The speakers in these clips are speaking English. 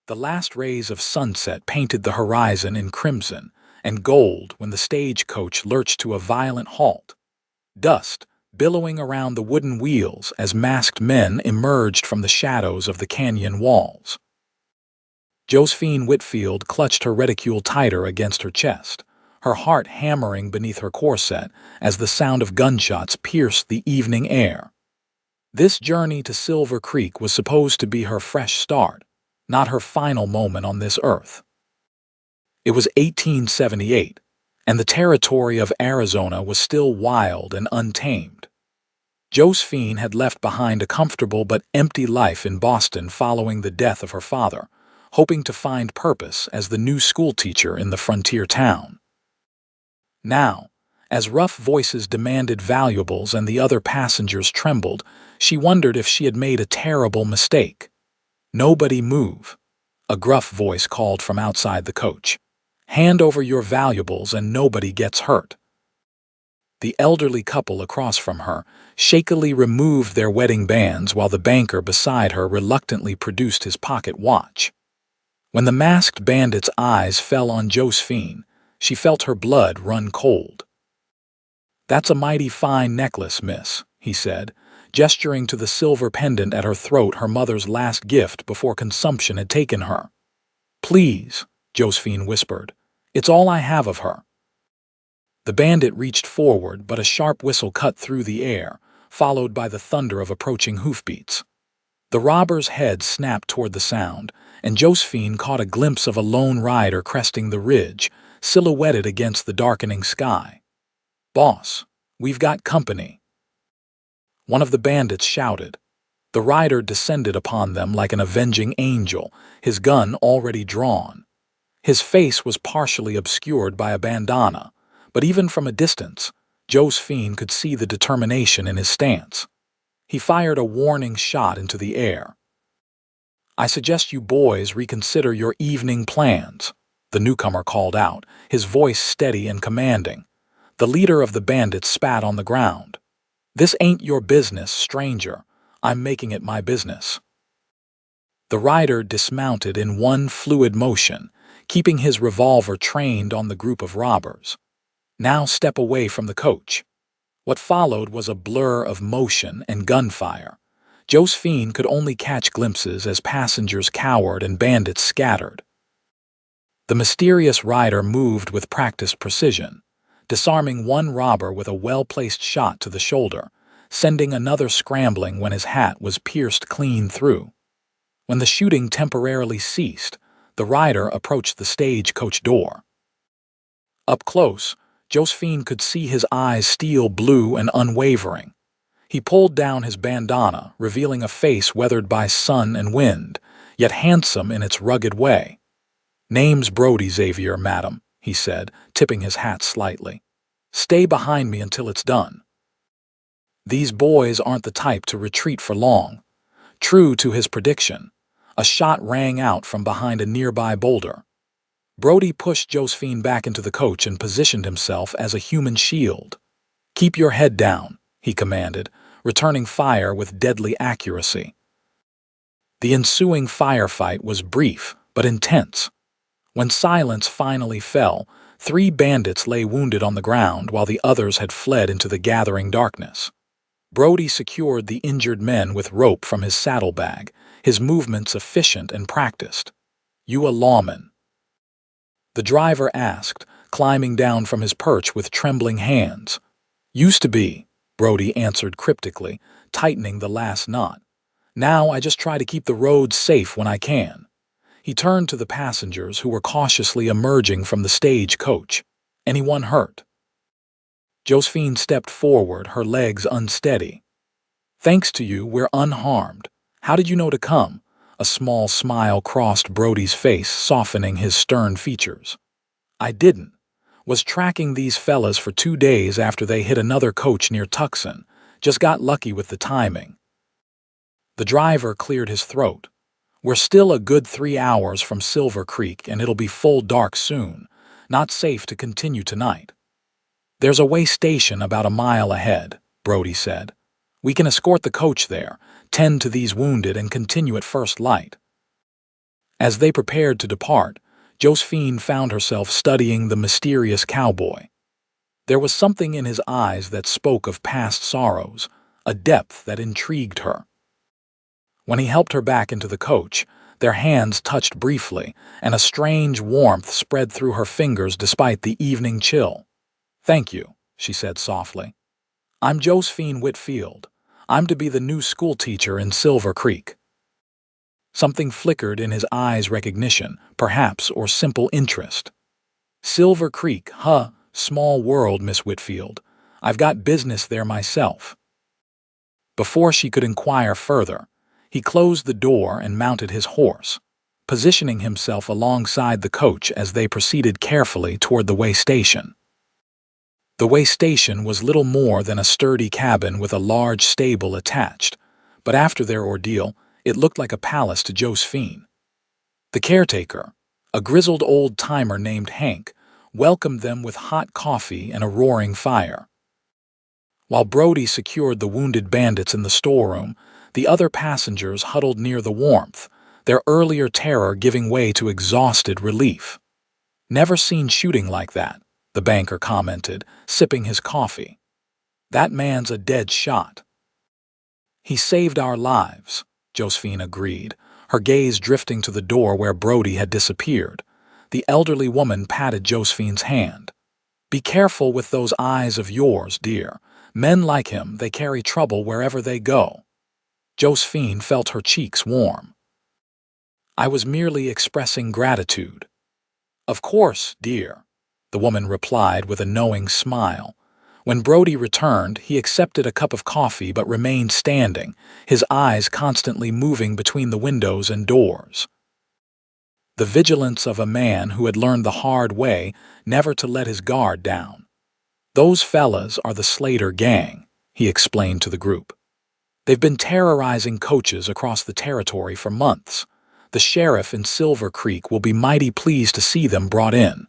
The last rays of sunset painted the horizon in crimson and gold when the stagecoach lurched to a violent halt. Dust billowing around the wooden wheels as masked men emerged from the shadows of the canyon walls. Josephine Whitfield clutched her reticule tighter against her chest, her heart hammering beneath her corset as the sound of gunshots pierced the evening air. This journey to Silver Creek was supposed to be her fresh start, not her final moment on this earth. It was 1878, and the territory of Arizona was still wild and untamed. Josephine had left behind a comfortable but empty life in Boston following the death of her father, hoping to find purpose as the new schoolteacher in the frontier town. Now, as rough voices demanded valuables and the other passengers trembled, she wondered if she had made a terrible mistake. "Nobody move," a gruff voice called from outside the coach. "Hand over your valuables and nobody gets hurt." The elderly couple across from her shakily removed their wedding bands while the banker beside her reluctantly produced his pocket watch. When the masked bandit's eyes fell on Josephine, she felt her blood run cold. "That's a mighty fine necklace, miss," he said, gesturing to the silver pendant at her throat, her mother's last gift before consumption had taken her. "Please," Josephine whispered. "It's all I have of her." The bandit reached forward, but a sharp whistle cut through the air, followed by the thunder of approaching hoofbeats. The robber's head snapped toward the sound, and Josephine caught a glimpse of a lone rider cresting the ridge, silhouetted against the darkening sky. "Boss, we've got company," one of the bandits shouted. The rider descended upon them like an avenging angel, his gun already drawn. His face was partially obscured by a bandana, but even from a distance, Josephine could see the determination in his stance. He fired a warning shot into the air. "I suggest you boys reconsider your evening plans," the newcomer called out, his voice steady and commanding. The leader of the bandits spat on the ground. "This ain't your business, stranger. I'm making it my business." The rider dismounted in one fluid motion, keeping his revolver trained on the group of robbers. "Now step away from the coach." What followed was a blur of motion and gunfire. Josephine could only catch glimpses as passengers cowered and bandits scattered. The mysterious rider moved with practiced precision, disarming one robber with a well-placed shot to the shoulder, sending another scrambling when his hat was pierced clean through. When the shooting temporarily ceased, the rider approached the stagecoach door. Up close, Josephine could see his eyes steel blue and unwavering. He pulled down his bandana, revealing a face weathered by sun and wind, yet handsome in its rugged way. "Name's Brody Xavier, madam," he said, tipping his hat slightly. "Stay behind me until it's done." These boys aren't the type to retreat for long. True to his prediction, a shot rang out from behind a nearby boulder. Brody pushed Josephine back into the coach and positioned himself as a human shield. "Keep your head down," he commanded, returning fire with deadly accuracy. The ensuing firefight was brief but intense. When silence finally fell, 3 bandits lay wounded on the ground while the others had fled into the gathering darkness. Brody secured the injured men with rope from his saddlebag, his movements efficient and practiced. "You a lawman?" the driver asked, climbing down from his perch with trembling hands. "Used to be," Brody answered cryptically, tightening the last knot. "Now I just try to keep the roads safe when I can." He turned to the passengers who were cautiously emerging from the stagecoach. "Anyone hurt?" Josephine stepped forward, her legs unsteady. "Thanks to you, we're unharmed. How did you know to come?" A small smile crossed Brody's face, softening his stern features. "I didn't. Was tracking these fellas for 2 days after they hit another coach near Tucson. Just got lucky with the timing." The driver cleared his throat. "We're still a good 3 hours from Silver Creek, and it'll be full dark soon. Not safe to continue tonight." "There's a way station about a mile ahead," Brody said. "We can escort the coach there, tend to these wounded, and continue at first light." As they prepared to depart, Josephine found herself studying the mysterious cowboy. There was something in his eyes that spoke of past sorrows, a depth that intrigued her. When he helped her back into the coach, their hands touched briefly, and a strange warmth spread through her fingers despite the evening chill. "Thank you," she said softly. "I'm Josephine Whitfield. I'm to be the new schoolteacher in Silver Creek." Something flickered in his eyes, recognition, perhaps, or simple interest. "Silver Creek, huh? Small world, Miss Whitfield. I've got business there myself." Before she could inquire further, he closed the door and mounted his horse, positioning himself alongside the coach as they proceeded carefully toward the way station. The way station was little more than a sturdy cabin with a large stable attached, but after their ordeal, it looked like a palace to Josephine. The caretaker, a grizzled old-timer named Hank, welcomed them with hot coffee and a roaring fire. While Brody secured the wounded bandits in the storeroom, the other passengers huddled near the warmth, their earlier terror giving way to exhausted relief. "Never seen shooting like that," the banker commented, sipping his coffee. "That man's a dead shot." "He saved our lives," Josephine agreed, her gaze drifting to the door where Brody had disappeared. The elderly woman patted Josephine's hand. "Be careful with those eyes of yours, dear. Men like him, they carry trouble wherever they go." Josephine felt her cheeks warm. "I was merely expressing gratitude." "Of course, dear," the woman replied with a knowing smile. When Brody returned, he accepted a cup of coffee but remained standing, his eyes constantly moving between the windows and doors. The vigilance of a man who had learned the hard way never to let his guard down. "Those fellas are the Slater gang," he explained to the group. "They've been terrorizing coaches across the territory for months. The sheriff in Silver Creek will be mighty pleased to see them brought in."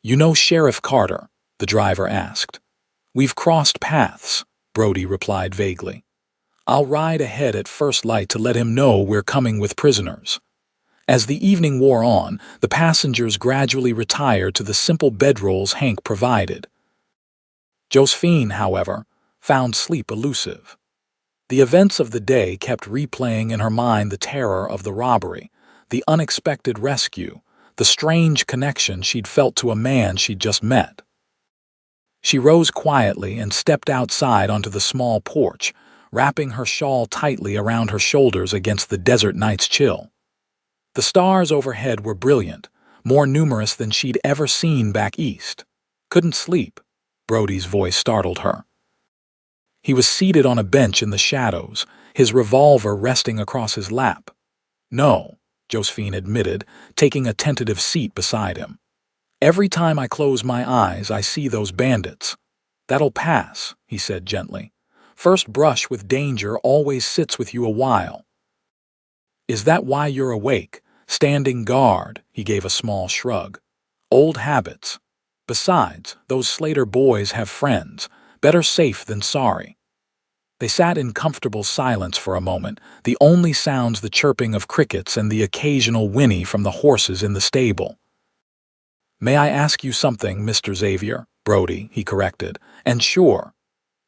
"You know Sheriff Carter?" the driver asked. "We've crossed paths," Brody replied vaguely. "I'll ride ahead at first light to let him know we're coming with prisoners." As the evening wore on, the passengers gradually retired to the simple bedrolls Hank provided. Josephine, however, found sleep elusive. The events of the day kept replaying in her mind the terror of the robbery, the unexpected rescue, the strange connection she'd felt to a man she'd just met. She rose quietly and stepped outside onto the small porch, wrapping her shawl tightly around her shoulders against the desert night's chill. The stars overhead were brilliant, more numerous than she'd ever seen back east. "Couldn't sleep," Brody's voice startled her. He was seated on a bench in the shadows, his revolver resting across his lap. "No," Josephine admitted, taking a tentative seat beside him. "Every time I close my eyes, I see those bandits." "That'll pass," he said gently. "First brush with danger always sits with you a while." "Is that why you're awake, standing guard?" He gave a small shrug. "Old habits. Besides, those Slater boys have friends. Better safe than sorry." They sat in comfortable silence for a moment, the only sounds the chirping of crickets and the occasional whinny from the horses in the stable. "May I ask you something, Mr. Xavier?" "Brody," he corrected. "And sure.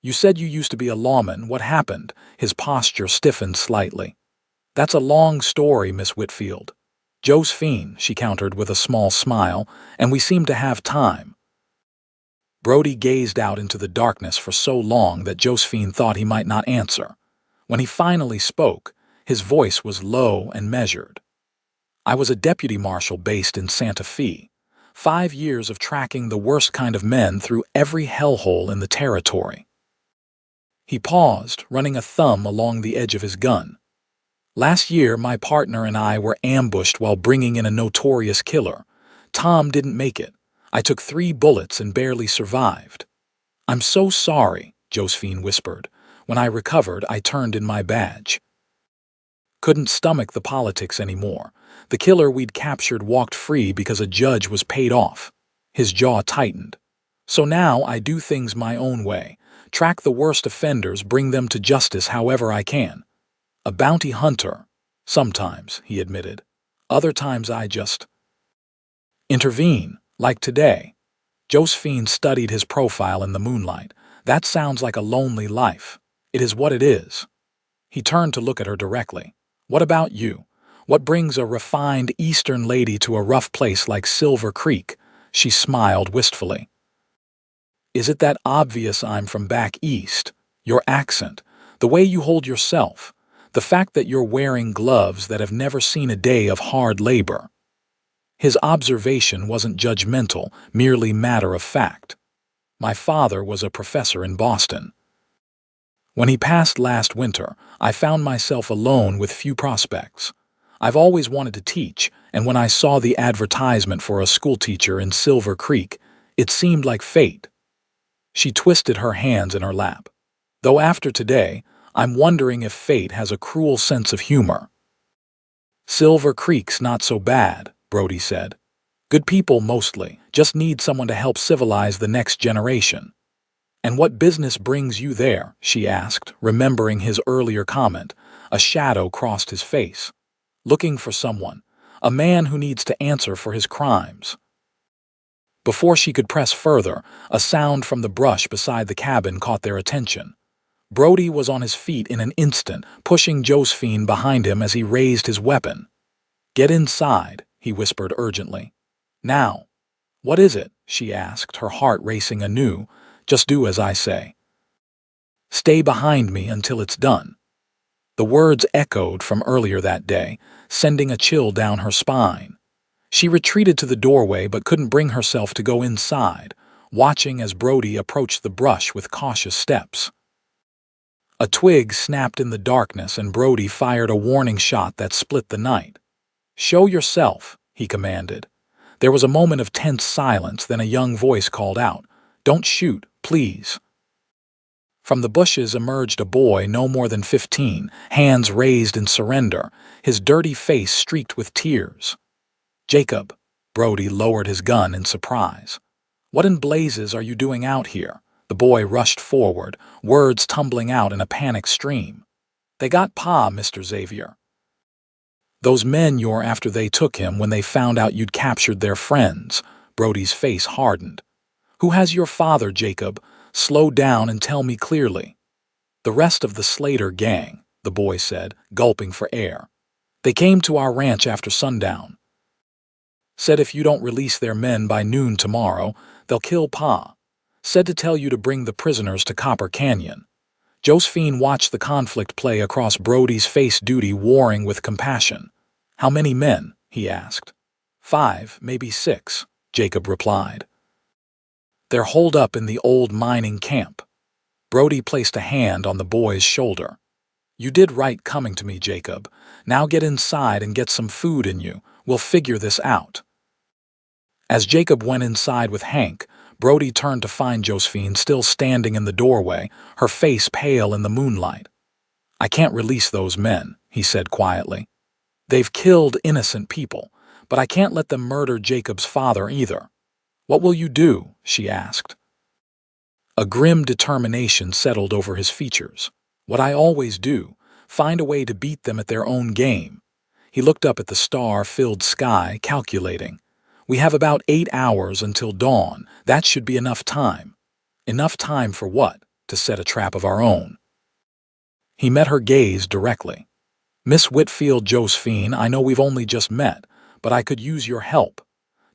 You said you used to be a lawman. What happened?" His posture stiffened slightly. "That's a long story, Miss Whitfield." "Josephine," she countered with a small smile, "and we seem to have time." Brody gazed out into the darkness for so long that Josephine thought he might not answer. When he finally spoke, his voice was low and measured. "I was a deputy marshal based in Santa Fe. 5 years of tracking the worst kind of men through every hellhole in the territory." He paused, running a thumb along the edge of his gun. "Last year, my partner and I were ambushed while bringing in a notorious killer. Tom didn't make it. I took 3 bullets and barely survived." "I'm so sorry," Josephine whispered. "When I recovered, I turned in my badge." Couldn't stomach the politics anymore. The killer we'd captured walked free because a judge was paid off. His jaw tightened. "So now I do things my own way. Track the worst offenders, bring them to justice however I can. A bounty hunter. Sometimes," he admitted. Other times I just intervene, like today. Josephine studied his profile in the moonlight. That sounds like a lonely life. It is what it is. He turned to look at her directly. What about you? What brings a refined Eastern lady to a rough place like Silver Creek? She smiled wistfully. Is it that obvious I'm from back east? Your accent, the way you hold yourself, the fact that you're wearing gloves that have never seen a day of hard labor. His observation wasn't judgmental, merely matter of fact. My father was a professor in Boston. When he passed last winter, I found myself alone with few prospects. I've always wanted to teach, and when I saw the advertisement for a schoolteacher in Silver Creek, it seemed like fate. She twisted her hands in her lap. Though after today, I'm wondering if fate has a cruel sense of humor. Silver Creek's not so bad, Brody said. Good people mostly, just need someone to help civilize the next generation. And what business brings you there? She asked, remembering his earlier comment. A shadow crossed his face. Looking for someone, a man who needs to answer for his crimes. Before she could press further, a sound from the brush beside the cabin caught their attention. Brody was on his feet in an instant, pushing Josephine behind him as he raised his weapon. Get inside, he whispered urgently. Now. What is it? She asked, her heart racing anew. Just do as I say. Stay behind me until it's done. The words echoed from earlier that day, sending a chill down her spine. She retreated to the doorway but couldn't bring herself to go inside, watching as Brody approached the brush with cautious steps. A twig snapped in the darkness and Brody fired a warning shot that split the night. Show yourself, he commanded. There was a moment of tense silence, then a young voice called out, Don't shoot, please. From the bushes emerged a boy no more than 15, hands raised in surrender, his dirty face streaked with tears. Jacob, Brody lowered his gun in surprise. What in blazes are you doing out here? The boy rushed forward, words tumbling out in a panic stream. They got Pa, Mr. Xavier. Those men you're after, they took him when they found out you'd captured their friends. Brody's face hardened. Who has your father, Jacob? Slow down and tell me clearly. The rest of the Slater gang, the boy said, gulping for air. They came to our ranch after sundown. Said if you don't release their men by noon tomorrow, they'll kill Pa. Said to tell you to bring the prisoners to Copper Canyon. Josephine watched the conflict play across Brody's face, duty warring with compassion. How many men? He asked. 5, maybe 6, Jacob replied. They're holed up in the old mining camp. Brody placed a hand on the boy's shoulder. You did right coming to me, Jacob. Now get inside and get some food in you. We'll figure this out. As Jacob went inside with Hank, Brody turned to find Josephine still standing in the doorway, her face pale in the moonlight. I can't release those men, he said quietly. They've killed innocent people, but I can't let them murder Jacob's father either. What will you do? She asked. A grim determination settled over his features. What I always do, find a way to beat them at their own game. He looked up at the star-filled sky, calculating. We have about 8 hours until dawn. That should be enough time. Enough time for what? To set a trap of our own. He met her gaze directly. Miss Whitfield, Josephine, I know we've only just met, but I could use your help.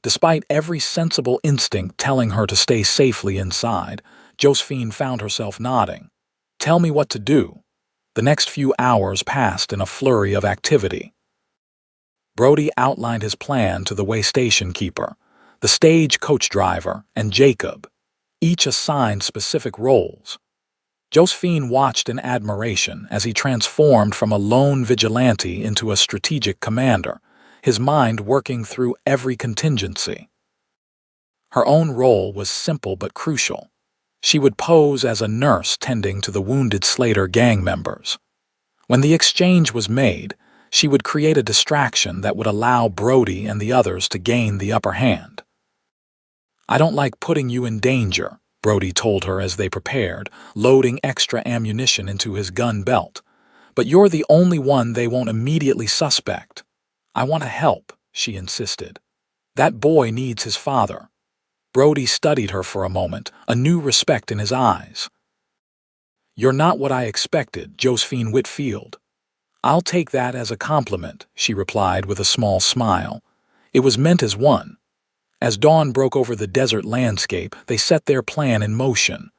Despite every sensible instinct telling her to stay safely inside, Josephine found herself nodding. Tell me what to do. The next few hours passed in a flurry of activity. Brody outlined his plan to the way station keeper, the stagecoach driver, and Jacob, each assigned specific roles. Josephine watched in admiration as he transformed from a lone vigilante into a strategic commander, his mind working through every contingency. Her own role was simple but crucial. She would pose as a nurse tending to the wounded Slater gang members. When the exchange was made, she would create a distraction that would allow Brody and the others to gain the upper hand. I don't like putting you in danger, Brody told her as they prepared, loading extra ammunition into his gun belt. But you're the only one they won't immediately suspect. I want to help, she insisted. That boy needs his father. Brody studied her for a moment, a new respect in his eyes. You're not what I expected, Josephine Whitfield. I'll take that as a compliment, she replied with a small smile. It was meant as one. As dawn broke over the desert landscape, they set their plan in motion.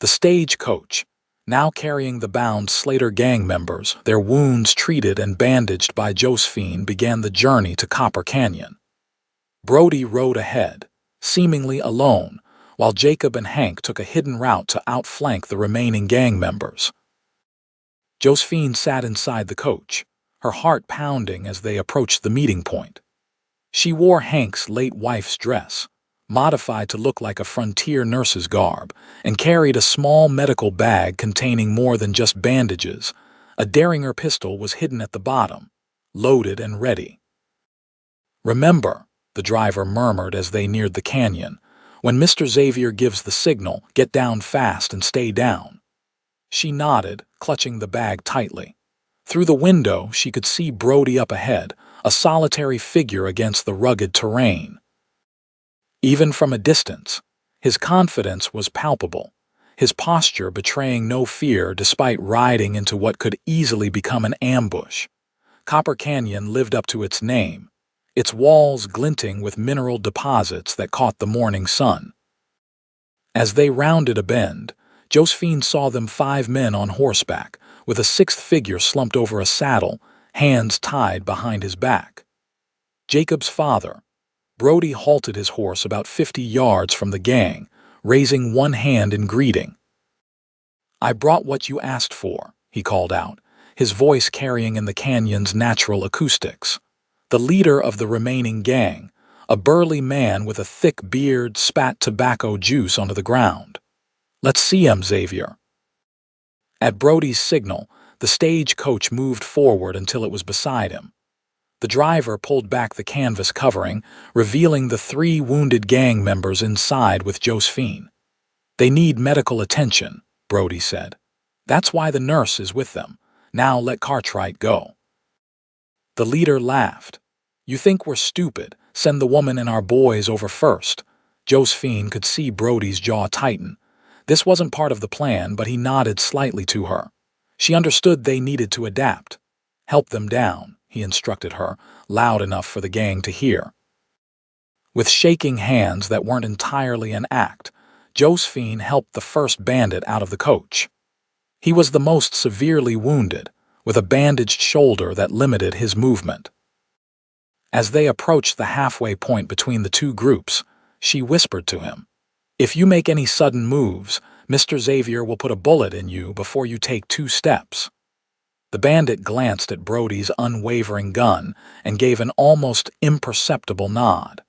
The Stagecoach, now carrying the bound Slater gang members, their wounds treated and bandaged by Josephine, began the journey to Copper Canyon. Brody rode ahead, seemingly alone, while Jacob and Hank took a hidden route to outflank the remaining gang members. Josephine sat inside the coach, her heart pounding as they approached the meeting point. She wore Hank's late wife's dress, modified to look like a frontier nurse's garb, and carried a small medical bag containing more than just bandages. A Derringer pistol was hidden at the bottom, loaded and ready. Remember, the driver murmured as they neared the canyon, when Mr. Xavier gives the signal, get down fast and stay down. She nodded, clutching the bag tightly. Through the window, she could see Brody up ahead, a solitary figure against the rugged terrain. Even from a distance, his confidence was palpable, his posture betraying no fear despite riding into what could easily become an ambush. Copper Canyon lived up to its name, its walls glinting with mineral deposits that caught the morning sun. As they rounded a bend, Josephine saw them 5 men on horseback, with a 6th figure slumped over a saddle, hands tied behind his back. Jacob's father. Brody halted his horse about 50 yards from the gang, raising one hand in greeting. I brought what you asked for, he called out, his voice carrying in the canyon's natural acoustics. The leader of the remaining gang, a burly man with a thick beard, spat tobacco juice onto the ground. Let's see him, Xavier. At Brody's signal, the Stagecoach moved forward until it was beside him. The driver pulled back the canvas covering, revealing the 3 wounded gang members inside with Josephine. They need medical attention, Brody said. That's why the nurse is with them. Now let Cartwright go. The leader laughed. You think we're stupid? Send the woman and our boys over first. Josephine could see Brody's jaw tighten. This wasn't part of the plan, but he nodded slightly to her. She understood they needed to adapt. Help them down, he instructed her, loud enough for the gang to hear. With shaking hands that weren't entirely an act, Josephine helped the first bandit out of the coach. He was the most severely wounded, with a bandaged shoulder that limited his movement. As they approached the halfway point between the 2 groups, she whispered to him, If you make any sudden moves, Mr. Xavier will put a bullet in you before you take 2 steps. The bandit glanced at Brody's unwavering gun and gave an almost imperceptible nod.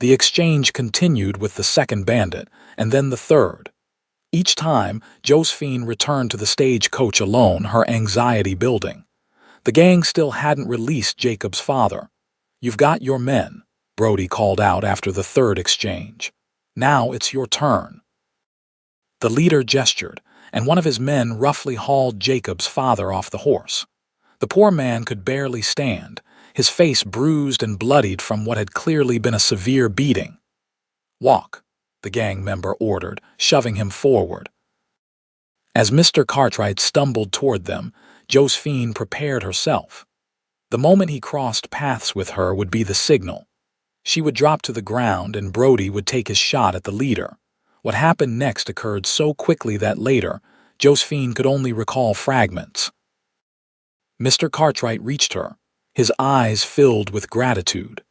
The exchange continued with the second bandit, and then the third. Each time, Josephine returned to the Stagecoach alone, her anxiety building. The gang still hadn't released Jacob's father. You've got your men, Brody called out after the third exchange. Now it's your turn. The leader gestured, and one of his men roughly hauled Jacob's father off the horse. The poor man could barely stand, his face bruised and bloodied from what had clearly been a severe beating. Walk, the gang member ordered, shoving him forward. As Mr. Cartwright stumbled toward them, Josephine prepared herself. The moment he crossed paths with her would be the signal. She would drop to the ground and Brody would take his shot at the leader. What happened next occurred so quickly that later, Josephine could only recall fragments. Mr. Cartwright reached her, his eyes filled with gratitude.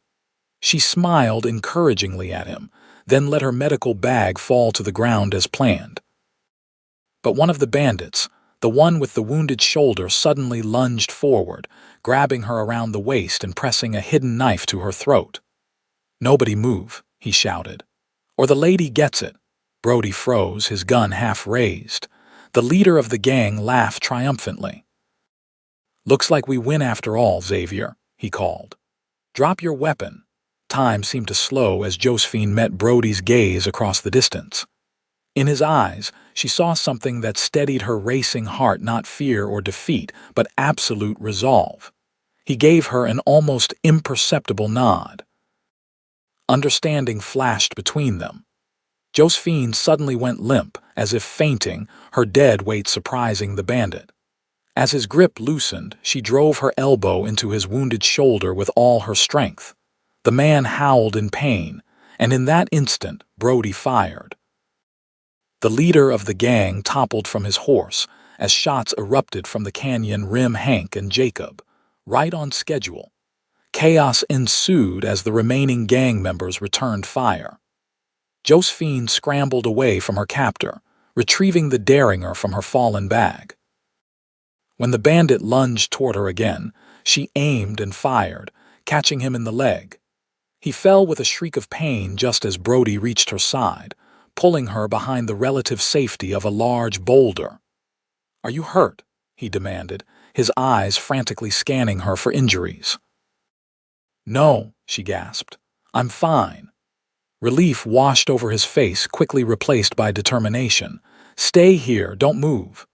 She smiled encouragingly at him, then let her medical bag fall to the ground as planned. But one of the bandits, the one with the wounded shoulder, suddenly lunged forward, grabbing her around the waist and pressing a hidden knife to her throat. Nobody move, he shouted. Or the lady gets it. Brody froze, his gun half raised. The leader of the gang laughed triumphantly. Looks like we win after all, Xavier, he called. Drop your weapon. Time seemed to slow as Josephine met Brody's gaze across the distance. In his eyes, she saw something that steadied her racing heart, not fear or defeat, but absolute resolve. He gave her an almost imperceptible nod. Understanding flashed between them. Josephine suddenly went limp, as if fainting, her dead weight surprising the bandit. As his grip loosened, she drove her elbow into his wounded shoulder with all her strength. The man howled in pain, and in that instant, Brody fired. The leader of the gang toppled from his horse as shots erupted from the canyon rim. Hank and Jacob, right on schedule. Chaos ensued as the remaining gang members returned fire. Josephine scrambled away from her captor, retrieving the derringer from her fallen bag. When the bandit lunged toward her again, she aimed and fired, catching him in the leg. He fell with a shriek of pain just as Brody reached her side, pulling her behind the relative safety of a large boulder. "Are you hurt?" he demanded, his eyes frantically scanning her for injuries. "No," she gasped. "I'm fine." Relief washed over his face, quickly replaced by determination. "Stay here, don't move."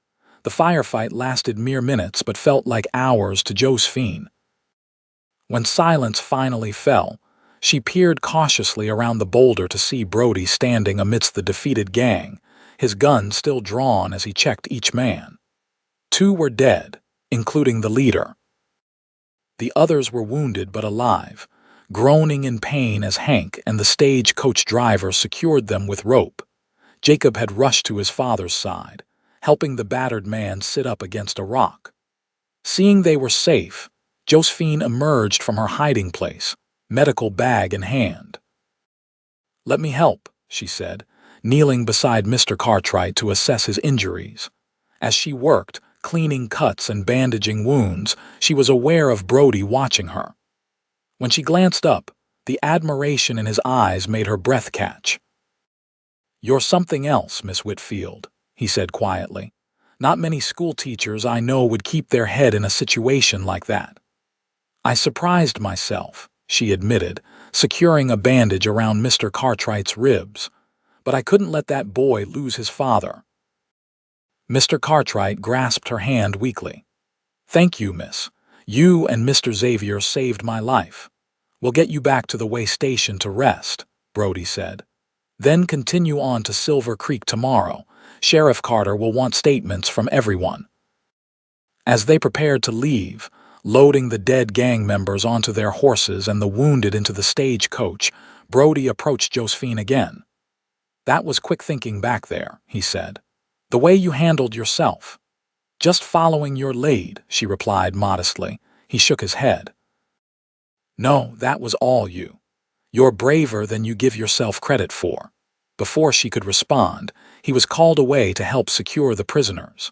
The firefight lasted mere minutes but felt like hours to Josephine. When silence finally fell, she peered cautiously around the boulder to see Brody standing amidst the defeated gang, his gun still drawn as he checked each man. 2 were dead, including the leader. The others were wounded but alive, groaning in pain as Hank and the stagecoach driver secured them with rope. Jacob had rushed to his father's side, helping the battered man sit up against a rock. Seeing they were safe, Josephine emerged from her hiding place, medical bag in hand. "Let me help," she said, kneeling beside Mr. Cartwright to assess his injuries. As she worked, cleaning cuts and bandaging wounds, she was aware of Brody watching her. When she glanced up, the admiration in his eyes made her breath catch. "You're something else, Miss Whitfield," he said quietly. "Not many school teachers I know would keep their head in a situation like that." "I surprised myself," she admitted, securing a bandage around Mr. Cartwright's ribs. "But I couldn't let that boy lose his father." Mr. Cartwright grasped her hand weakly. "Thank you, miss. You and Mr. Xavier saved my life. We'll get you back to the way station to rest," Brody said. "Then continue on to Silver Creek tomorrow. Sheriff Carter will want statements from everyone." As they prepared to leave, loading the dead gang members onto their horses and the wounded into the stagecoach, Brody approached Josephine again. "That was quick thinking back there," he said. "The way you handled yourself." "Just following your lead," she replied modestly. He shook his head. "No, that was all you. You're braver than you give yourself credit for." Before she could respond, he was called away to help secure the prisoners.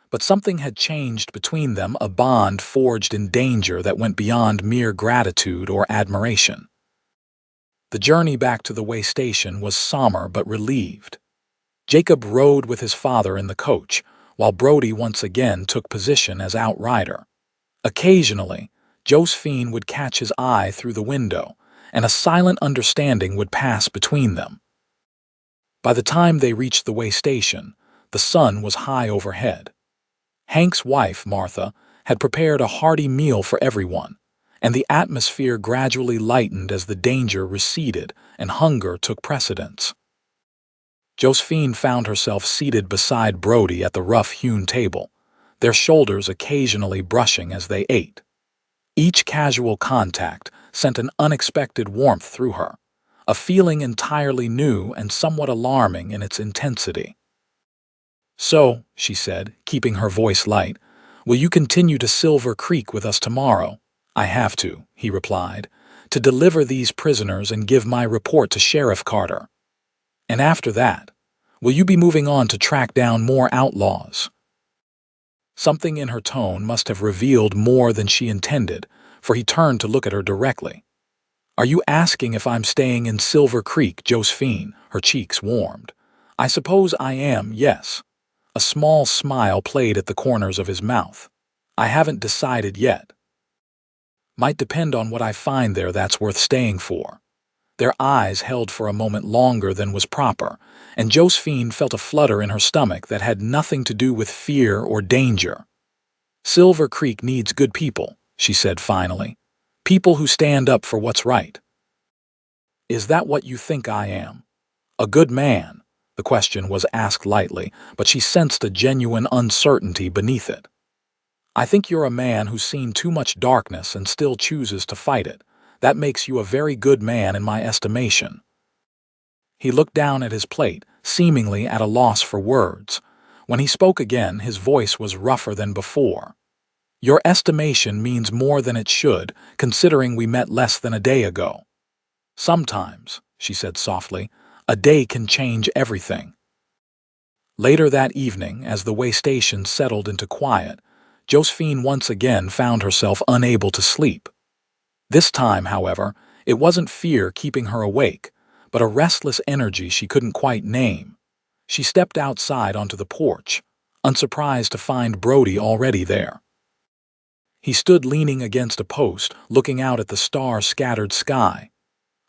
But something had changed between them, a bond forged in danger that went beyond mere gratitude or admiration. The journey back to the way station was somber but relieved. Jacob rode with his father in the coach, while Brody once again took position as outrider. Occasionally, Josephine would catch his eye through the window, and a silent understanding would pass between them. By the time they reached the way station, the sun was high overhead. Hank's wife, Martha, had prepared a hearty meal for everyone, and the atmosphere gradually lightened as the danger receded and hunger took precedence. Josephine found herself seated beside Brody at the rough-hewn table, their shoulders occasionally brushing as they ate. Each casual contact sent an unexpected warmth through her, a feeling entirely new and somewhat alarming in its intensity. "So," she said, keeping her voice light, "will you continue to Silver Creek with us tomorrow?" "I have to," he replied, "to deliver these prisoners and give my report to Sheriff Carter." "And after that, will you be moving on to track down more outlaws?" Something in her tone must have revealed more than she intended, for he turned to look at her directly. "Are you asking if I'm staying in Silver Creek, Josephine?" Her cheeks warmed. "I suppose I am, yes." A small smile played at the corners of his mouth. "I haven't decided yet. Might depend on what I find there that's worth staying for." Their eyes held for a moment longer than was proper, and Josephine felt a flutter in her stomach that had nothing to do with fear or danger. "Silver Creek needs good people," she said finally. People who stand up for what's right. Is that what you think I am? A good man? The question was asked lightly, but she sensed a genuine uncertainty beneath it. I think you're a man who's seen too much darkness and still chooses to fight it. That makes you a very good man in my estimation. He looked down at his plate, seemingly at a loss for words. When he spoke again, his voice was rougher than before. Your estimation means more than it should, considering we met less than a day ago. Sometimes, she said softly, a day can change everything. Later that evening, as the way station settled into quiet, Josephine once again found herself unable to sleep. This time, however, it wasn't fear keeping her awake, but a restless energy she couldn't quite name. She stepped outside onto the porch, unsurprised to find Brody already there. He stood leaning against a post, looking out at the star-scattered sky.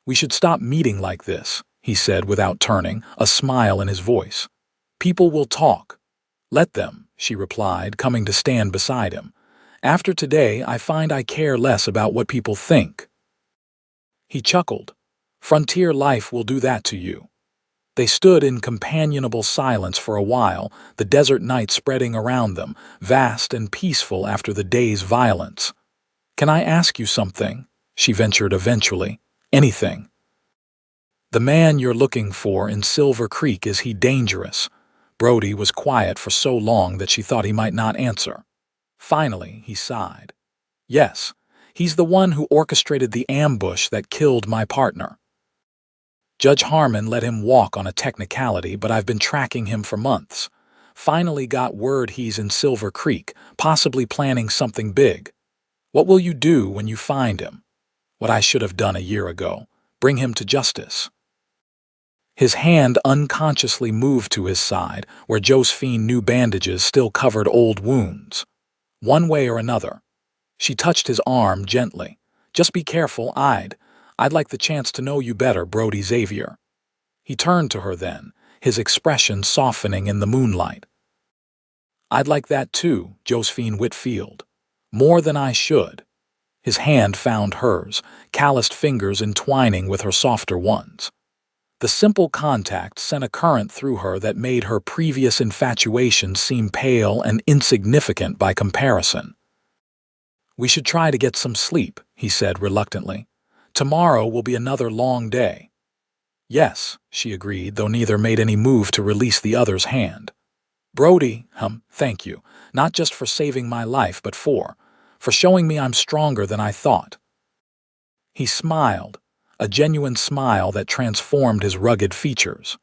We should stop meeting like this, he said without turning, a smile in his voice. People will talk. Let them, she replied, coming to stand beside him. After today, I find I care less about what people think. He chuckled. Frontier life will do that to you. They stood in companionable silence for a while, the desert night spreading around them, vast and peaceful after the day's violence. Can I ask you something? She ventured eventually. Anything. The man you're looking for in Silver Creek, is he dangerous? Brody was quiet for so long that she thought he might not answer. Finally, he sighed. Yes, he's the one who orchestrated the ambush that killed my partner. Judge Harmon let him walk on a technicality, but I've been tracking him for months. Finally got word he's in Silver Creek, possibly planning something big. What will you do when you find him? What I should have done a year ago. Bring him to justice. His hand unconsciously moved to his side, where Josephine knew bandages still covered old wounds. One way or another. She touched his arm gently. Just be careful, I'd like the chance to know you better, Brody Xavier. He turned to her then, his expression softening in the moonlight. I'd like that too, Josephine Whitfield. More than I should. His hand found hers, calloused fingers entwining with her softer ones. The simple contact sent a current through her that made her previous infatuation seem pale and insignificant by comparison. We should try to get some sleep, he said reluctantly. Tomorrow will be another long day. Yes, she agreed, though neither made any move to release the other's hand. Brody, thank you, not just for saving my life, but for showing me I'm stronger than I thought. He smiled, a genuine smile that transformed his rugged features.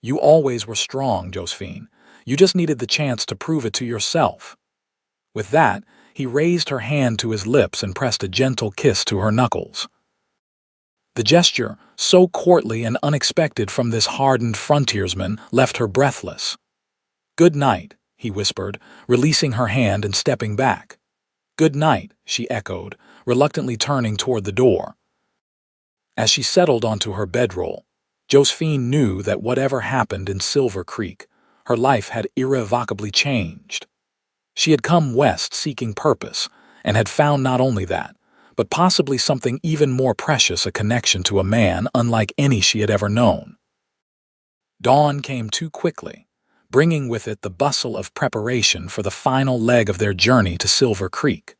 You always were strong, Josephine. You just needed the chance to prove it to yourself. With that, he raised her hand to his lips and pressed a gentle kiss to her knuckles. The gesture, so courtly and unexpected from this hardened frontiersman, left her breathless. Good night, he whispered, releasing her hand and stepping back. Good night, she echoed, reluctantly turning toward the door. As she settled onto her bedroll, Josephine knew that whatever happened in Silver Creek, her life had irrevocably changed. She had come west seeking purpose, and had found not only that, but possibly something even more precious, a connection to a man unlike any she had ever known. Dawn came too quickly, bringing with it the bustle of preparation for the final leg of their journey to Silver Creek.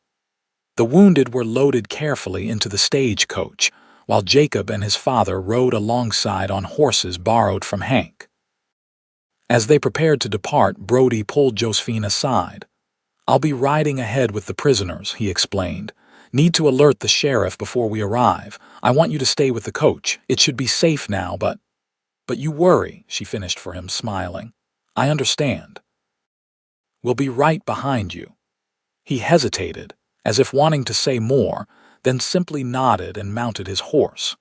The wounded were loaded carefully into the stagecoach, while Jacob and his father rode alongside on horses borrowed from Hank. As they prepared to depart, Brody pulled Josephine aside. I'll be riding ahead with the prisoners, he explained. Need to alert the sheriff before we arrive. I want you to stay with the coach. It should be safe now, but you worry, she finished for him, smiling. I understand. We'll be right behind you. He hesitated, as if wanting to say more, then simply nodded and mounted his horse.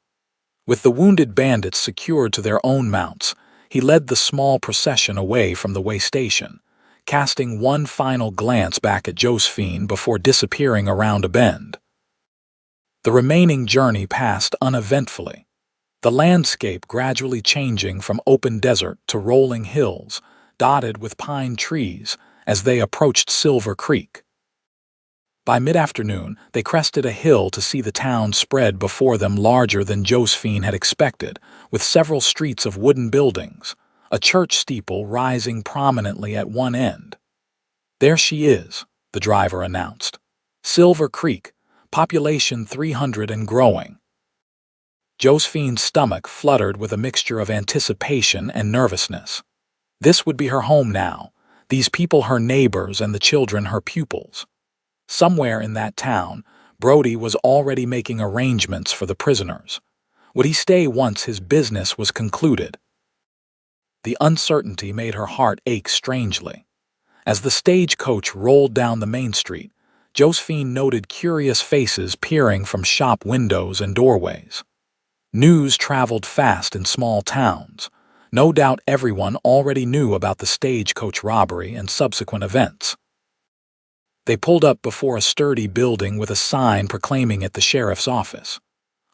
With the wounded bandits secured to their own mounts, he led the small procession away from the way station, casting one final glance back at Josephine before disappearing around a bend. The remaining journey passed uneventfully, the landscape gradually changing from open desert to rolling hills, dotted with pine trees, as they approached Silver Creek. By mid-afternoon, they crested a hill to see the town spread before them, larger than Josephine had expected, with several streets of wooden buildings, a church steeple rising prominently at one end. "There she is," the driver announced. "Silver Creek, population 300 and growing." Josephine's stomach fluttered with a mixture of anticipation and nervousness. This would be her home now, these people her neighbors and the children her pupils. Somewhere in that town, Brody was already making arrangements for the prisoners. Would he stay once his business was concluded? The uncertainty made her heart ache strangely. As the stagecoach rolled down the main street, Josephine noted curious faces peering from shop windows and doorways. News traveled fast in small towns. No doubt everyone already knew about the stagecoach robbery and subsequent events. They pulled up before a sturdy building with a sign proclaiming it the sheriff's office.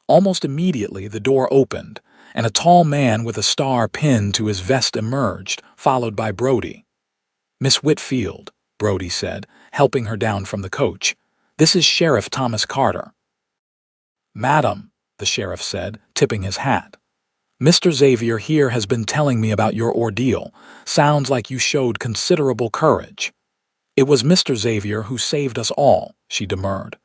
Almost immediately the door opened, and a tall man with a star pinned to his vest emerged, followed by Brody. "Miss Whitfield," Brody said, helping her down from the coach. "This is Sheriff Thomas Carter." "Madam," the sheriff said, tipping his hat. "Mr. Xavier here has been telling me about your ordeal. Sounds like you showed considerable courage." "It was Mr. Xavier who saved us all," she demurred.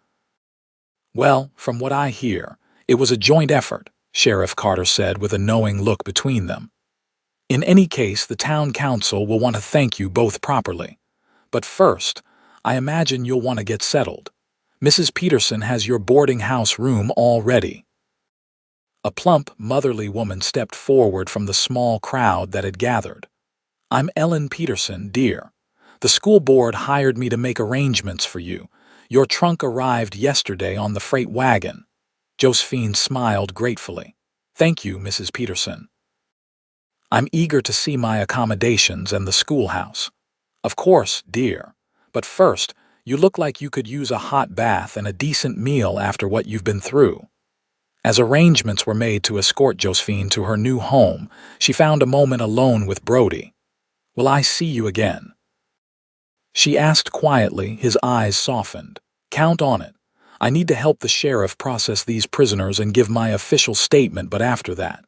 "Well, from what I hear, it was a joint effort," Sheriff Carter said with a knowing look between them. "In any case, the town council will want to thank you both properly. But first, I imagine you'll want to get settled. Mrs. Peterson has your boarding house room all ready." A plump, motherly woman stepped forward from the small crowd that had gathered. "I'm Ellen Peterson, dear. The school board hired me to make arrangements for you. Your trunk arrived yesterday on the freight wagon." Josephine smiled gratefully. "Thank you, Mrs. Peterson. I'm eager to see my accommodations and the schoolhouse." "Of course, dear. But first, you look like you could use a hot bath and a decent meal after what you've been through." As arrangements were made to escort Josephine to her new home, she found a moment alone with Brody. "Will I see you again?" she asked quietly, his eyes softened. "Count on it. I need to help the sheriff process these prisoners and give my official statement, but after that,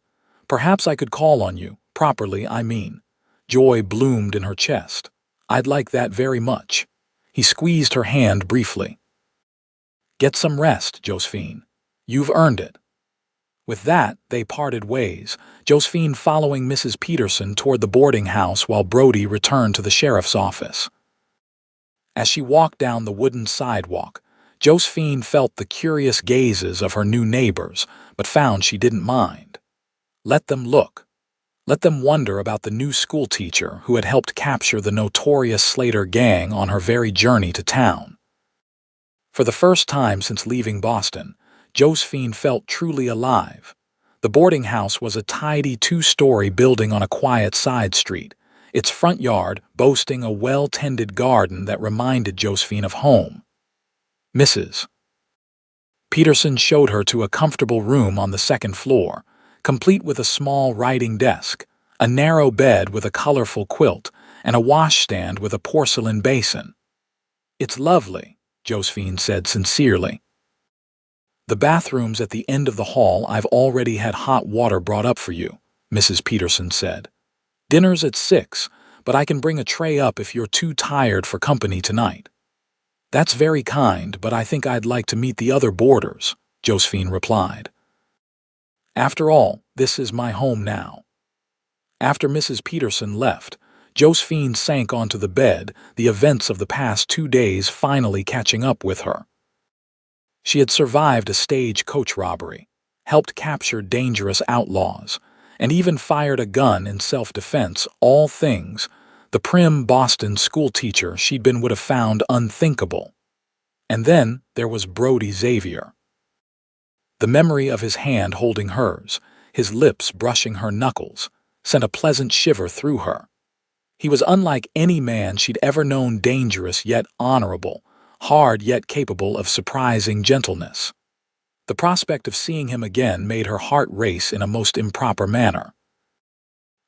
perhaps I could call on you, properly, I mean." Joy bloomed in her chest. "I'd like that very much." He squeezed her hand briefly. "Get some rest, Josephine. You've earned it." With that, they parted ways, Josephine following Mrs. Peterson toward the boarding house while Brody returned to the sheriff's office. As she walked down the wooden sidewalk, Josephine felt the curious gazes of her new neighbors, but found she didn't mind. Let them look. Let them wonder about the new schoolteacher who had helped capture the notorious Slater gang on her very journey to town. For the first time since leaving Boston, Josephine felt truly alive. The boarding house was a tidy two-story building on a quiet side street, its front yard boasting a well-tended garden that reminded Josephine of home. Mrs. Peterson showed her to a comfortable room on the second floor, complete with a small writing desk, a narrow bed with a colorful quilt, and a washstand with a porcelain basin. "It's lovely," Josephine said sincerely. "The bathroom's at the end of the hall. I've already had hot water brought up for you," Mrs. Peterson said. "Dinner's at 6, but I can bring a tray up if you're too tired for company tonight." "That's very kind, but I think I'd like to meet the other boarders," Josephine replied. "After all, this is my home now." After Mrs. Peterson left, Josephine sank onto the bed, the events of the past 2 days finally catching up with her. She had survived a stagecoach robbery, helped capture dangerous outlaws, and even fired a gun in self-defense, all things the prim Boston schoolteacher she'd been would have found unthinkable. And then there was Brody Xavier. The memory of his hand holding hers, his lips brushing her knuckles, sent a pleasant shiver through her. He was unlike any man she'd ever known, dangerous yet honorable, hard yet capable of surprising gentleness. The prospect of seeing him again made her heart race in a most improper manner.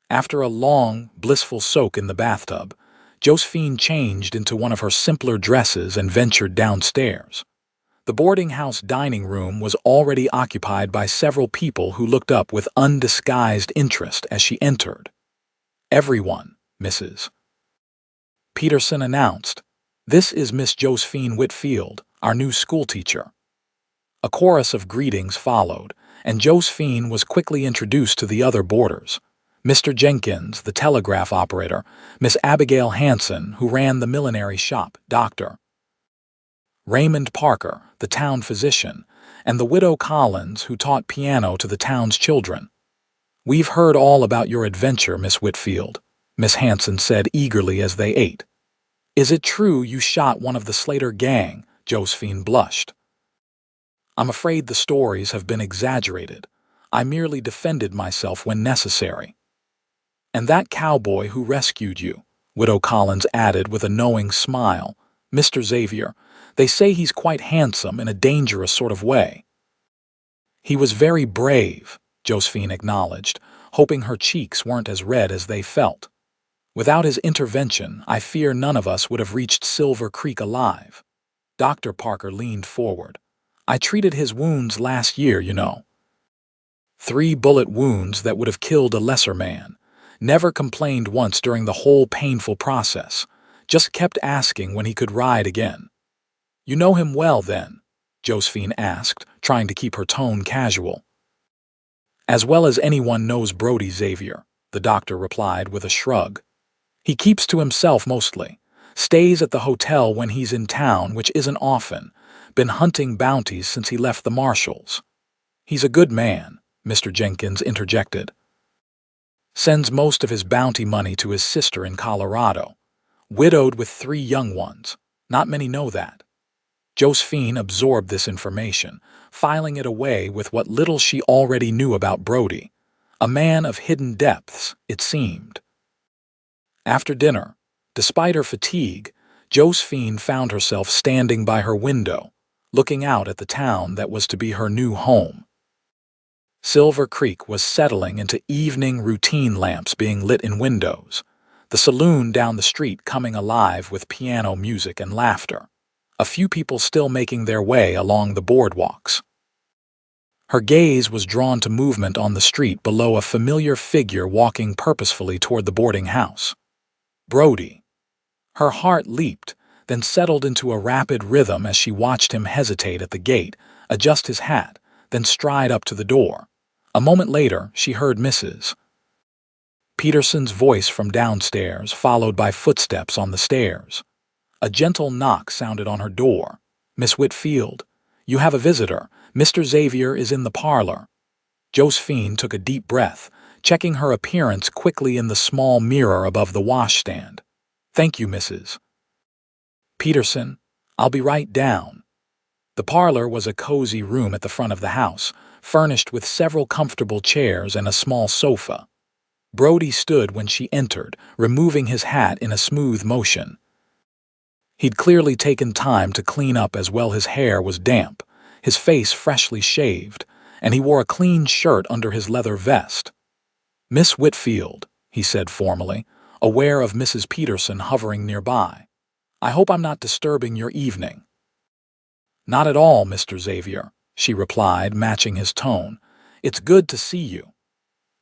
After a long, blissful soak in the bathtub, Josephine changed into one of her simpler dresses and ventured downstairs. The boarding house dining room was already occupied by several people who looked up with undisguised interest as she entered. "Everyone, Mrs. Peterson announced. "This is Miss Josephine Whitfield, our new schoolteacher." A chorus of greetings followed, and Josephine was quickly introduced to the other boarders. Mr. Jenkins, the telegraph operator, Miss Abigail Hanson, who ran the millinery shop, Dr. Raymond Parker, the town physician, and the widow Collins, who taught piano to the town's children. "We've heard all about your adventure, Miss Whitfield," Miss Hanson said eagerly as they ate. "Is it true you shot one of the Slater gang?" Josephine blushed. "I'm afraid the stories have been exaggerated. I merely defended myself when necessary." "And that cowboy who rescued you," Widow Collins added with a knowing smile. "Mr. Xavier, they say he's quite handsome in a dangerous sort of way." "He was very brave," Josephine acknowledged, hoping her cheeks weren't as red as they felt. "Without his intervention, I fear none of us would have reached Silver Creek alive." Dr. Parker leaned forward. "I treated his wounds last year, you know. 3 bullet wounds that would have killed a lesser man. Never complained once during the whole painful process. Just kept asking when he could ride again." "You know him well, then?" Josephine asked, trying to keep her tone casual. "As well as anyone knows Brody, Xavier," the doctor replied with a shrug. "He keeps to himself mostly. Stays at the hotel when he's in town, which isn't often. Been hunting bounties since he left the marshals." "He's a good man," Mr. Jenkins interjected. "Sends most of his bounty money to his sister in Colorado. Widowed with 3 young ones. Not many know that." Josephine absorbed this information, filing it away with what little she already knew about Brody. A man of hidden depths, it seemed. After dinner, despite her fatigue, Josephine found herself standing by her window, looking out at the town that was to be her new home. Silver Creek was settling into evening routine lamps being lit in windows, the saloon down the street coming alive with piano music and laughter, a few people still making their way along the boardwalks. Her gaze was drawn to movement on the street below a familiar figure walking purposefully toward the boarding house. Brody. Her heart leaped, then settled into a rapid rhythm as she watched him hesitate at the gate, adjust his hat, then stride up to the door. A moment later, she heard Mrs. Peterson's voice from downstairs, followed by footsteps on the stairs. A gentle knock sounded on her door. "Miss Whitfield, you have a visitor. Mr. Xavier is in the parlor." Josephine took a deep breath, checking her appearance quickly in the small mirror above the washstand. "Thank you, Mrs. Peterson. I'll be right down." The parlor was a cozy room at the front of the house, furnished with several comfortable chairs and a small sofa. Brody stood when she entered, removing his hat in a smooth motion. He'd clearly taken time to clean up as well. His hair was damp, his face freshly shaved, and he wore a clean shirt under his leather vest. "Miss Whitfield," he said formally, aware of Mrs. Peterson hovering nearby. "I hope I'm not disturbing your evening." "Not at all, Mr. Xavier," she replied, matching his tone. "It's good to see you."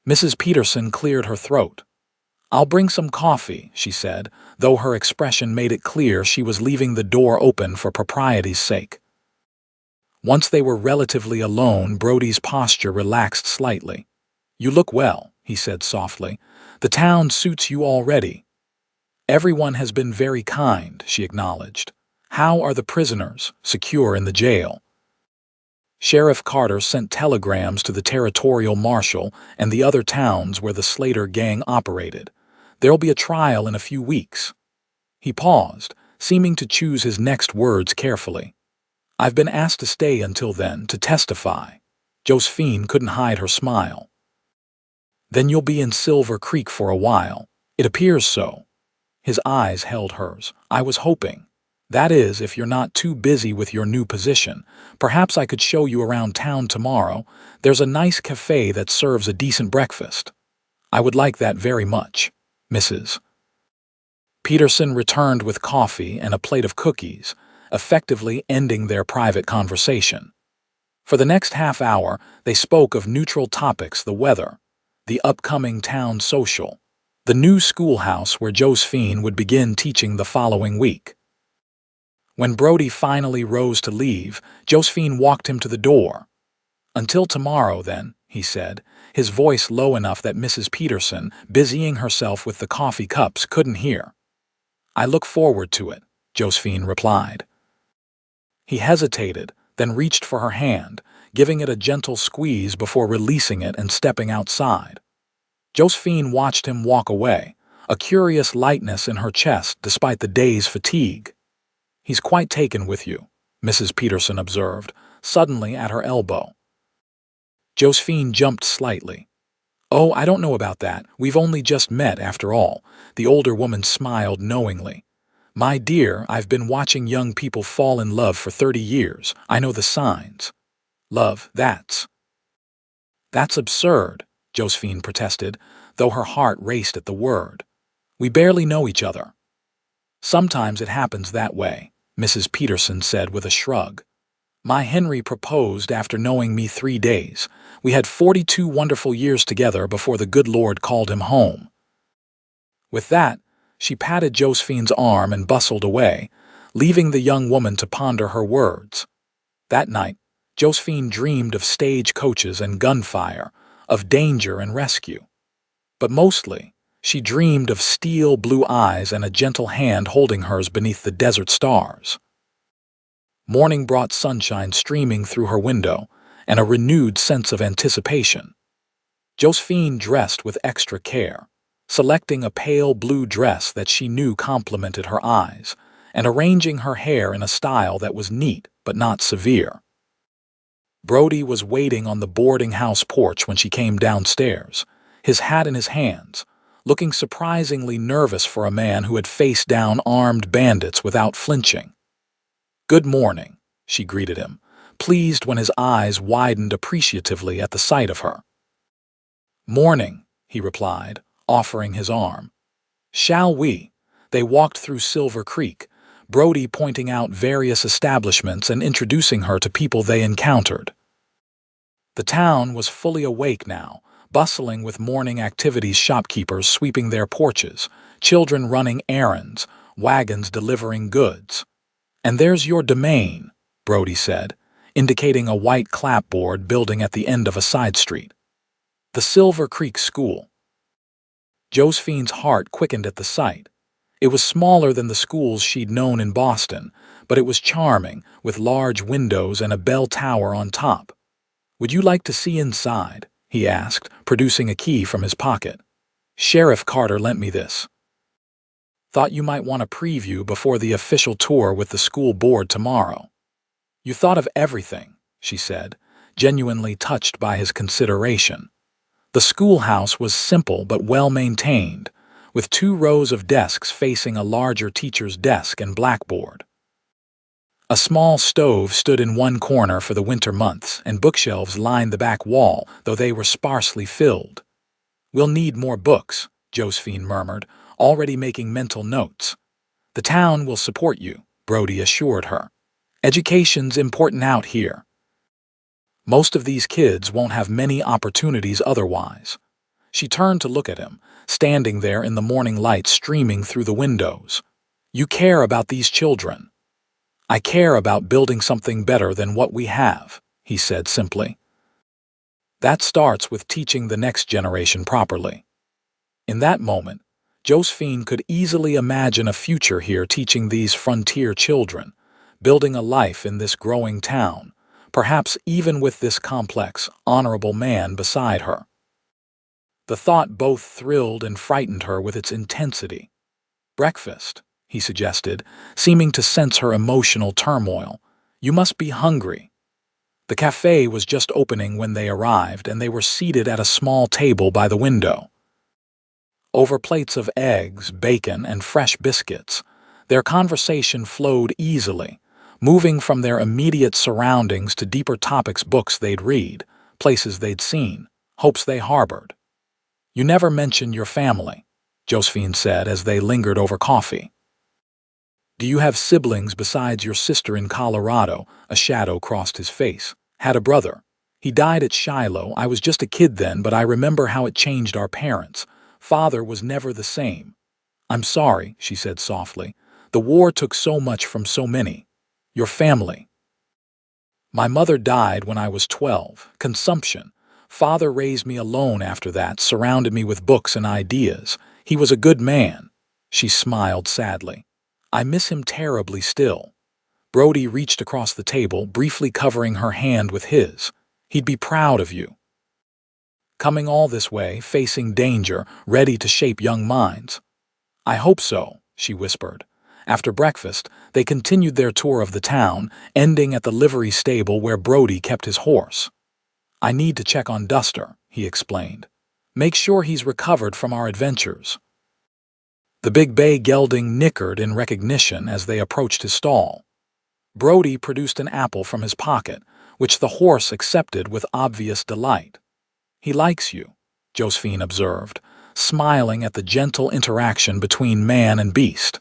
Mrs. Peterson cleared her throat. "I'll bring some coffee," she said, though her expression made it clear she was leaving the door open for propriety's sake. Once they were relatively alone, Brody's posture relaxed slightly. "You look well," he said softly. "The town suits you already." "Everyone has been very kind," she acknowledged. "How are the prisoners, secure in the jail?" Sheriff Carter sent telegrams to the territorial marshal and the other towns where the Slater gang operated. "There'll be a trial in a few weeks." He paused, seeming to choose his next words carefully. "I've been asked to stay until then to testify." Josephine couldn't hide her smile. "Then you'll be in Silver Creek for a while. It appears so." His eyes held hers. "I was hoping. That is, if you're not too busy with your new position. Perhaps I could show you around town tomorrow. There's a nice cafe that serves a decent breakfast." "I would like that very much, Mrs. Peterson returned with coffee and a plate of cookies, effectively ending their private conversation. For the next half hour, they spoke of neutral topics: the weather, the upcoming town social, the new schoolhouse where Josephine would begin teaching the following week. When Brody finally rose to leave, Josephine walked him to the door. "Until tomorrow, then," he said, his voice low enough that Mrs. Peterson, busying herself with the coffee cups, couldn't hear. "I look forward to it," Josephine replied. He hesitated, then reached for her hand, giving it a gentle squeeze before releasing it and stepping outside. Josephine watched him walk away, a curious lightness in her chest despite the day's fatigue. "He's quite taken with you," Mrs. Peterson observed, suddenly at her elbow. Josephine jumped slightly. "Oh, I don't know about that. We've only just met, after all." The older woman smiled knowingly. "My dear, I've been watching young people fall in love for 30 years. I know the signs." "Love, that's absurd," Josephine protested, though her heart raced at the word. "We barely know each other." "Sometimes it happens that way," Mrs. Peterson said with a shrug. "My Henry proposed after knowing me 3 days. We had 42 wonderful years together before the good Lord called him home." With that, she patted Josephine's arm and bustled away, leaving the young woman to ponder her words. That night, Josephine dreamed of stagecoaches and gunfire, of danger and rescue. But mostly, she dreamed of steel blue eyes and a gentle hand holding hers beneath the desert stars. Morning brought sunshine streaming through her window and a renewed sense of anticipation. Josephine dressed with extra care, selecting a pale blue dress that she knew complemented her eyes, and arranging her hair in a style that was neat but not severe. Brody was waiting on the boarding house porch when she came downstairs, his hat in his hands, looking surprisingly nervous for a man who had faced down armed bandits without flinching. "Good morning," she greeted him, pleased when his eyes widened appreciatively at the sight of her. "Morning," he replied, offering his arm. "Shall we?" They walked through Silver Creek, Brody pointing out various establishments and introducing her to people they encountered. The town was fully awake now, bustling with morning activities: shopkeepers sweeping their porches, children running errands, wagons delivering goods. "And there's your domain," Brody said, indicating a white clapboard building at the end of a side street. "The Silver Creek School." Josephine's heart quickened at the sight. It was smaller than the schools she'd known in Boston, but it was charming, with large windows and a bell tower on top. "Would you like to see inside?" he asked, producing a key from his pocket. "Sheriff Carter lent me this. Thought you might want a preview before the official tour with the school board tomorrow." "You thought of everything," she said, genuinely touched by his consideration. The schoolhouse was simple but well-maintained, with 2 rows of desks facing a larger teacher's desk and blackboard. A small stove stood in one corner for the winter months, and bookshelves lined the back wall, though they were sparsely filled. "We'll need more books," Josephine murmured, already making mental notes. "The town will support you," Brody assured her. "Education's important out here. Most of these kids won't have many opportunities otherwise." She turned to look at him, standing there in the morning light streaming through the windows. "You care about these children." "I care about building something better than what we have," he said simply. "That starts with teaching the next generation properly." In that moment, Josephine could easily imagine a future here, teaching these frontier children, building a life in this growing town, perhaps even with this complex, honorable man beside her. The thought both thrilled and frightened her with its intensity. "Breakfast," he suggested, seeming to sense her emotional turmoil. "You must be hungry." The cafe was just opening when they arrived, and they were seated at a small table by the window. Over plates of eggs, bacon, and fresh biscuits, their conversation flowed easily, moving from their immediate surroundings to deeper topics: books they'd read, places they'd seen, hopes they harbored. "You never mention your family," Josephine said as they lingered over coffee. Do you have siblings besides your sister in Colorado? A shadow crossed his face. Had a brother. He died at Shiloh. I was just a kid then, but I remember how it changed our parents. Father was never the same. I'm sorry, she said softly. The war took so much from so many. Your family. My mother died when I was 12. Consumption. Father raised me alone after that, surrounded me with books and ideas. He was a good man. She smiled sadly. I miss him terribly still. Brody reached across the table, briefly covering her hand with his. He'd be proud of you. Coming all this way, facing danger, ready to shape young minds. I hope so, she whispered. After breakfast, they continued their tour of the town, ending at the livery stable where Brody kept his horse. I need to check on Duster, he explained. Make sure he's recovered from our adventures. The big bay gelding nickered in recognition as they approached his stall. Brody produced an apple from his pocket, which the horse accepted with obvious delight. He likes you, Josephine observed, smiling at the gentle interaction between man and beast.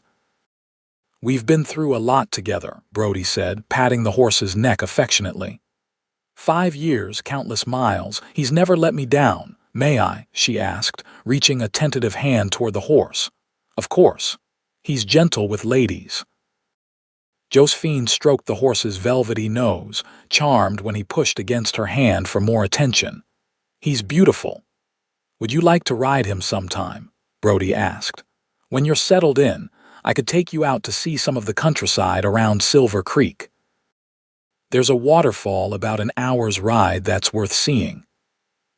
We've been through a lot together, Brody said, patting the horse's neck affectionately. 5 years, countless miles, he's never let me down. May I? She asked, reaching a tentative hand toward the horse. Of course. He's gentle with ladies. Josephine stroked the horse's velvety nose, charmed when he pushed against her hand for more attention. He's beautiful. Would you like to ride him sometime? Brody asked. When you're settled in, I could take you out to see some of the countryside around Silver Creek. There's a waterfall about an hour's ride that's worth seeing.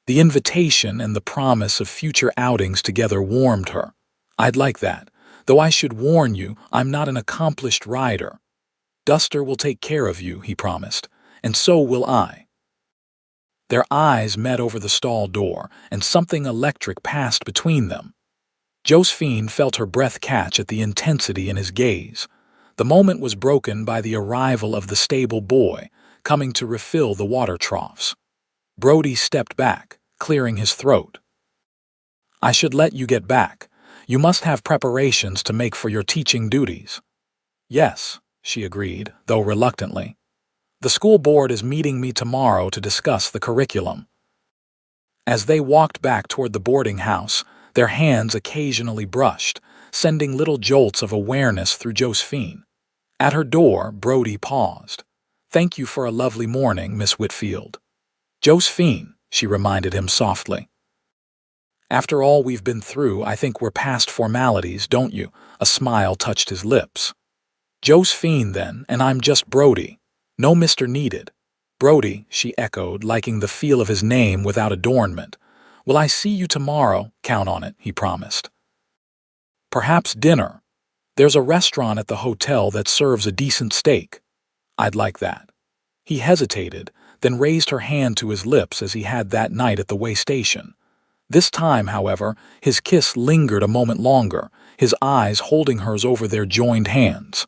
The invitation and the promise of future outings together warmed her. I'd like that, though I should warn you, I'm not an accomplished rider. Duster will take care of you, he promised, and so will I. Their eyes met over the stall door, and something electric passed between them. Josephine felt her breath catch at the intensity in his gaze. The moment was broken by the arrival of the stable boy, coming to refill the water troughs. Brody stepped back, clearing his throat. I should let you get back. You must have preparations to make for your teaching duties. Yes, she agreed, though reluctantly. The school board is meeting me tomorrow to discuss the curriculum. As they walked back toward the boarding house, their hands occasionally brushed, sending little jolts of awareness through Josephine. At her door, Brody paused. Thank you for a lovely morning, Miss Whitfield. Josephine, she reminded him softly. After all we've been through, I think we're past formalities, don't you? A smile touched his lips. Josephine, then, and I'm just Brody. No Mr. needed. Brody, she echoed, liking the feel of his name without adornment. Will I see you tomorrow? Count on it, he promised. Perhaps dinner. There's a restaurant at the hotel that serves a decent steak. I'd like that. He hesitated, then raised her hand to his lips as he had that night at the way station. This time, however, his kiss lingered a moment longer, his eyes holding hers over their joined hands.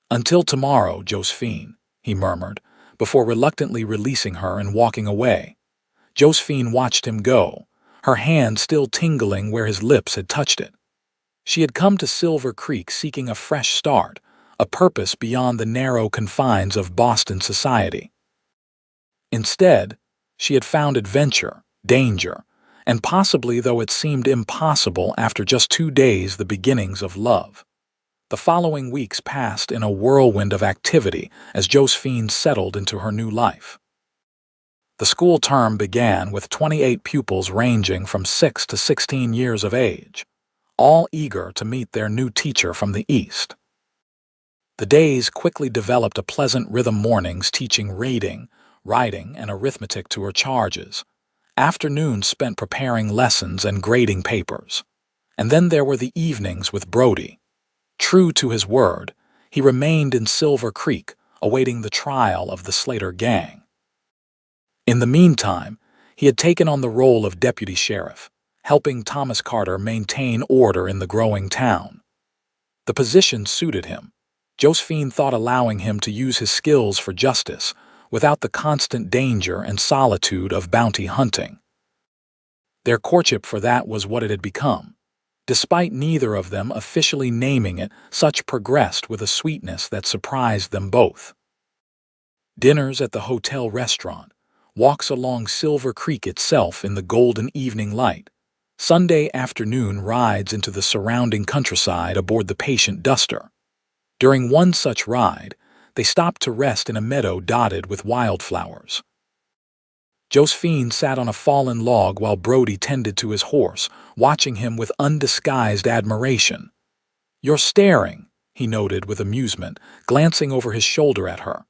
Until tomorrow, Josephine, he murmured, before reluctantly releasing her and walking away. Josephine watched him go, her hand still tingling where his lips had touched it. She had come to Silver Creek seeking a fresh start, a purpose beyond the narrow confines of Boston society. Instead, she had found adventure, danger, and possibly, though it seemed impossible after just 2 days, the beginnings of love. The following weeks passed in a whirlwind of activity as Josephine settled into her new life. The school term began with 28 pupils ranging from 6 to 16 years of age, all eager to meet their new teacher from the East. The days quickly developed a pleasant rhythm: mornings teaching reading, writing, and arithmetic to her charges, afternoons spent preparing lessons and grading papers, and then there were the evenings with Brody. True to his word, he remained in Silver Creek, awaiting the trial of the Slater gang. In the meantime, he had taken on the role of deputy sheriff, helping Thomas Carter maintain order in the growing town. The position suited him. Josephine thought allowing him to use his skills for justice without the constant danger and solitude of bounty hunting. Their courtship for that was what it had become. Despite neither of them officially naming it, such progressed with a sweetness that surprised them both. Dinners at the hotel restaurant, walks along Silver Creek itself in the golden evening light, Sunday afternoon rides into the surrounding countryside aboard the Patient Duster. During one such ride, they stopped to rest in a meadow dotted with wildflowers. Josephine sat on a fallen log while Brody tended to his horse, watching him with undisguised admiration. "You're staring," he noted with amusement, glancing over his shoulder at her.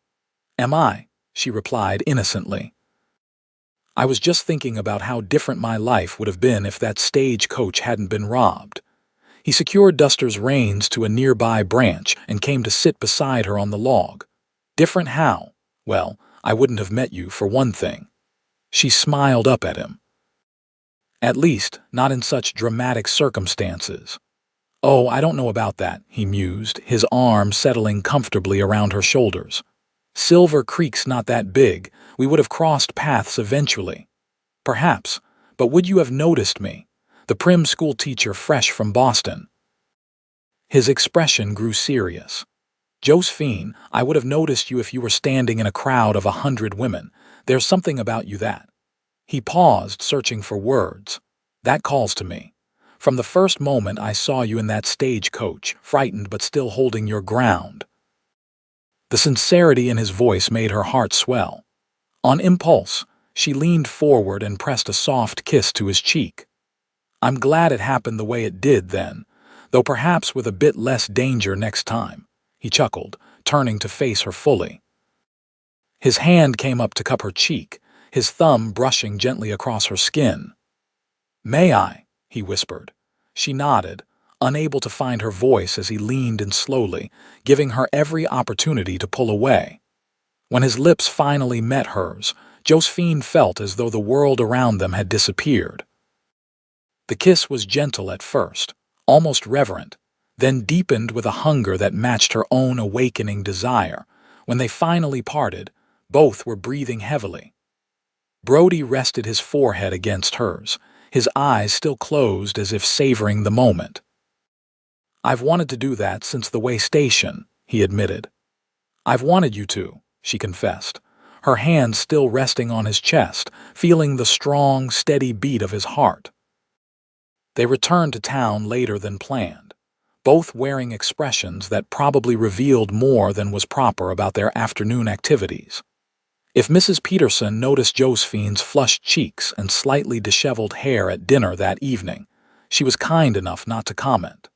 "Am I?" she replied innocently. "I was just thinking about how different my life would have been if that stagecoach hadn't been robbed." He secured Duster's reins to a nearby branch and came to sit beside her on the log. "Different how?" "Well, I wouldn't have met you, for one thing." She smiled up at him. "At least, not in such dramatic circumstances." "Oh, I don't know about that," he mused, his arm settling comfortably around her shoulders. "Silver Creek's not that big. We would have crossed paths eventually." "Perhaps, but would you have noticed me? The prim school teacher fresh from Boston." His expression grew serious. "Josephine, I would have noticed you if you were standing in a crowd of 100 women. There's something about you that—" He paused, searching for words. "That calls to me. From the first moment I saw you in that stagecoach, frightened but still holding your ground." The sincerity in his voice made her heart swell. On impulse, she leaned forward and pressed a soft kiss to his cheek. "I'm glad it happened the way it did then, though perhaps with a bit less danger next time," he chuckled, turning to face her fully. His hand came up to cup her cheek, his thumb brushing gently across her skin. "May I?" he whispered. She nodded, unable to find her voice as he leaned in slowly, giving her every opportunity to pull away. When his lips finally met hers, Josephine felt as though the world around them had disappeared. The kiss was gentle at first, almost reverent, then deepened with a hunger that matched her own awakening desire. When they finally parted, both were breathing heavily. Brody rested his forehead against hers, his eyes still closed as if savoring the moment. "I've wanted to do that since the way station," he admitted. "I've wanted you to," she confessed, her hand still resting on his chest, feeling the strong, steady beat of his heart. They returned to town later than planned, both wearing expressions that probably revealed more than was proper about their afternoon activities. If Mrs. Peterson noticed Josephine's flushed cheeks and slightly disheveled hair at dinner that evening, she was kind enough not to comment.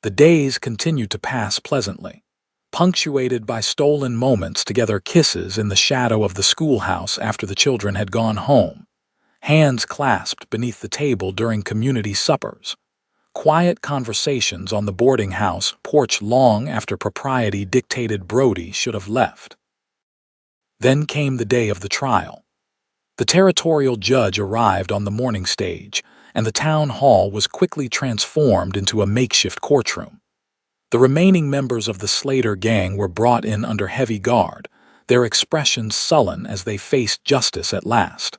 The days continued to pass pleasantly, punctuated by stolen moments together, kisses in the shadow of the schoolhouse after the children had gone home, hands clasped beneath the table during community suppers, quiet conversations on the boarding house porch long after propriety dictated Brody should have left. Then came the day of the trial. The territorial judge arrived on the morning stage, and the town hall was quickly transformed into a makeshift courtroom. The remaining members of the Slater gang were brought in under heavy guard, their expressions sullen as they faced justice at last.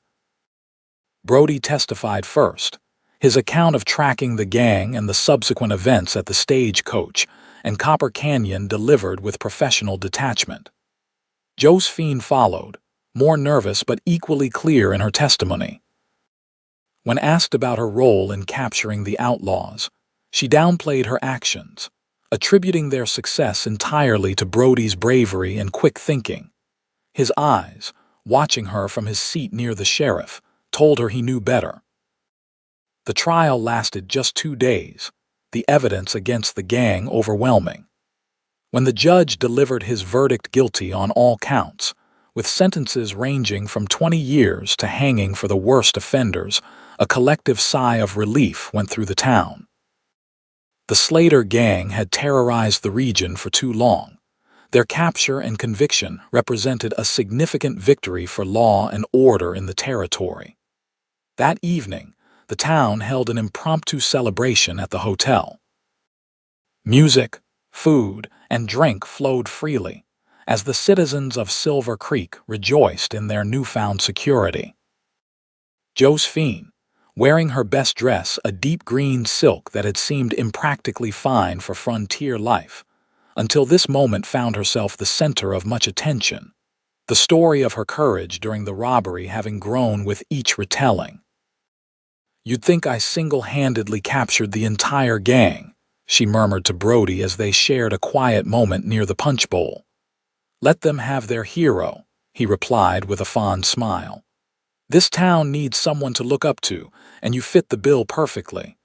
Brody testified first, his account of tracking the gang and the subsequent events at the Stagecoach and Copper Canyon delivered with professional detachment. Josephine followed, more nervous but equally clear in her testimony. When asked about her role in capturing the outlaws, she downplayed her actions, attributing their success entirely to Brody's bravery and quick thinking. His eyes, watching her from his seat near the sheriff, told her he knew better. The trial lasted just 2 days, the evidence against the gang overwhelming. When the judge delivered his verdict guilty on all counts, with sentences ranging from 20 years to hanging for the worst offenders, a collective sigh of relief went through the town. The Slater gang had terrorized the region for too long. Their capture and conviction represented a significant victory for law and order in the territory. That evening, the town held an impromptu celebration at the hotel. Music, food, and drink flowed freely, as the citizens of Silver Creek rejoiced in their newfound security. Josephine, wearing her best dress, a deep green silk that had seemed impractically fine for frontier life, until this moment found herself the center of much attention, the story of her courage during the robbery having grown with each retelling. "You'd think I single-handedly captured the entire gang," she murmured to Brody as they shared a quiet moment near the punch bowl. "Let them have their hero," he replied with a fond smile. "This town needs someone to look up to, and you fit the bill perfectly."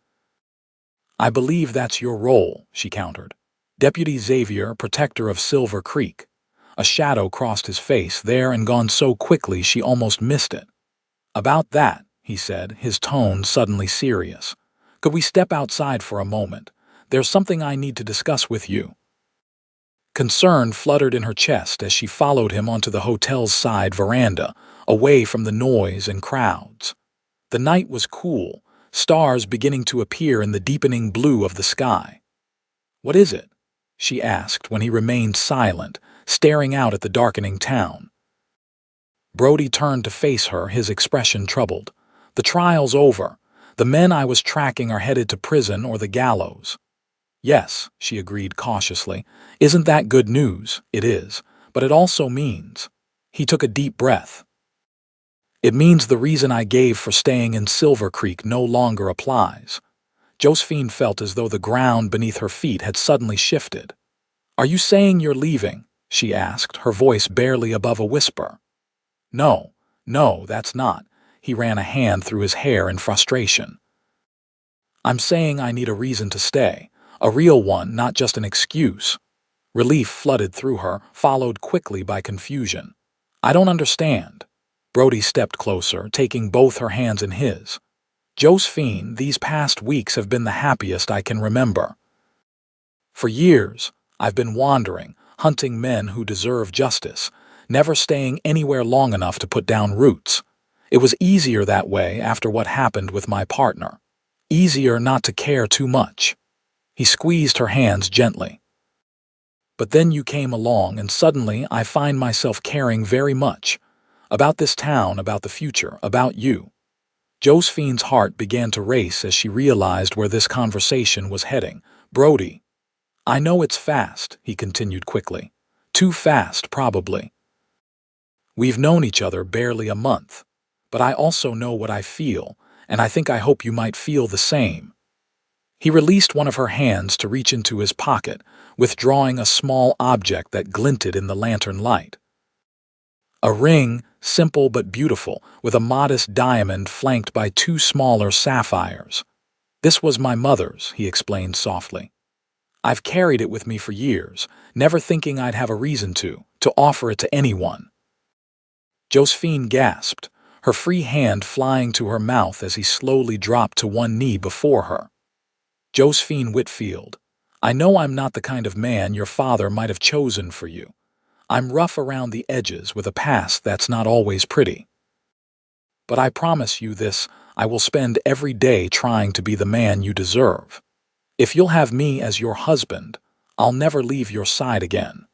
"I believe that's your role," she countered. "Deputy Xavier, protector of Silver Creek." A shadow crossed his face there and gone so quickly she almost missed it. "About that," he said, his tone suddenly serious. "Could we step outside for a moment? There's something I need to discuss with you." Concern fluttered in her chest as she followed him onto the hotel's side veranda, away from the noise and crowds. The night was cool, stars beginning to appear in the deepening blue of the sky. "What is it?" she asked when he remained silent, staring out at the darkening town. Brody turned to face her, his expression troubled. "The trial's over. The men I was tracking are headed to prison or the gallows." "Yes," she agreed cautiously. "Isn't that good news?" "It is. But it also means—" He took a deep breath. "It means the reason I gave for staying in Silver Creek no longer applies." Josephine felt as though the ground beneath her feet had suddenly shifted. "Are you saying you're leaving?" she asked, her voice barely above a whisper. "No, no, that's not." He ran a hand through his hair in frustration. "I'm saying I need a reason to stay. A real one, not just an excuse." Relief flooded through her, followed quickly by confusion. "I don't understand." Brody stepped closer, taking both her hands in his. "Josephine, these past weeks have been the happiest I can remember. For years, I've been wandering, hunting men who deserve justice, never staying anywhere long enough to put down roots. It was easier that way after what happened with my partner. Easier not to care too much." He squeezed her hands gently. "But then you came along, and suddenly I find myself caring very much. About this town, about the future, about you." Josephine's heart began to race as she realized where this conversation was heading. "Brody, I know it's fast," he continued quickly. "Too fast, probably. We've known each other barely a month. But I also know what I feel, and I think I hope you might feel the same." He released one of her hands to reach into his pocket, withdrawing a small object that glinted in the lantern light. A ring, simple but beautiful, with a modest diamond flanked by two smaller sapphires. "This was my mother's," he explained softly. "I've carried it with me for years, never thinking I'd have a reason to offer it to anyone." Josephine gasped, her free hand flying to her mouth as he slowly dropped to one knee before her. "Josephine Whitfield, I know I'm not the kind of man your father might have chosen for you. I'm rough around the edges with a past that's not always pretty. But I promise you this, I will spend every day trying to be the man you deserve. If you'll have me as your husband, I'll never leave your side again."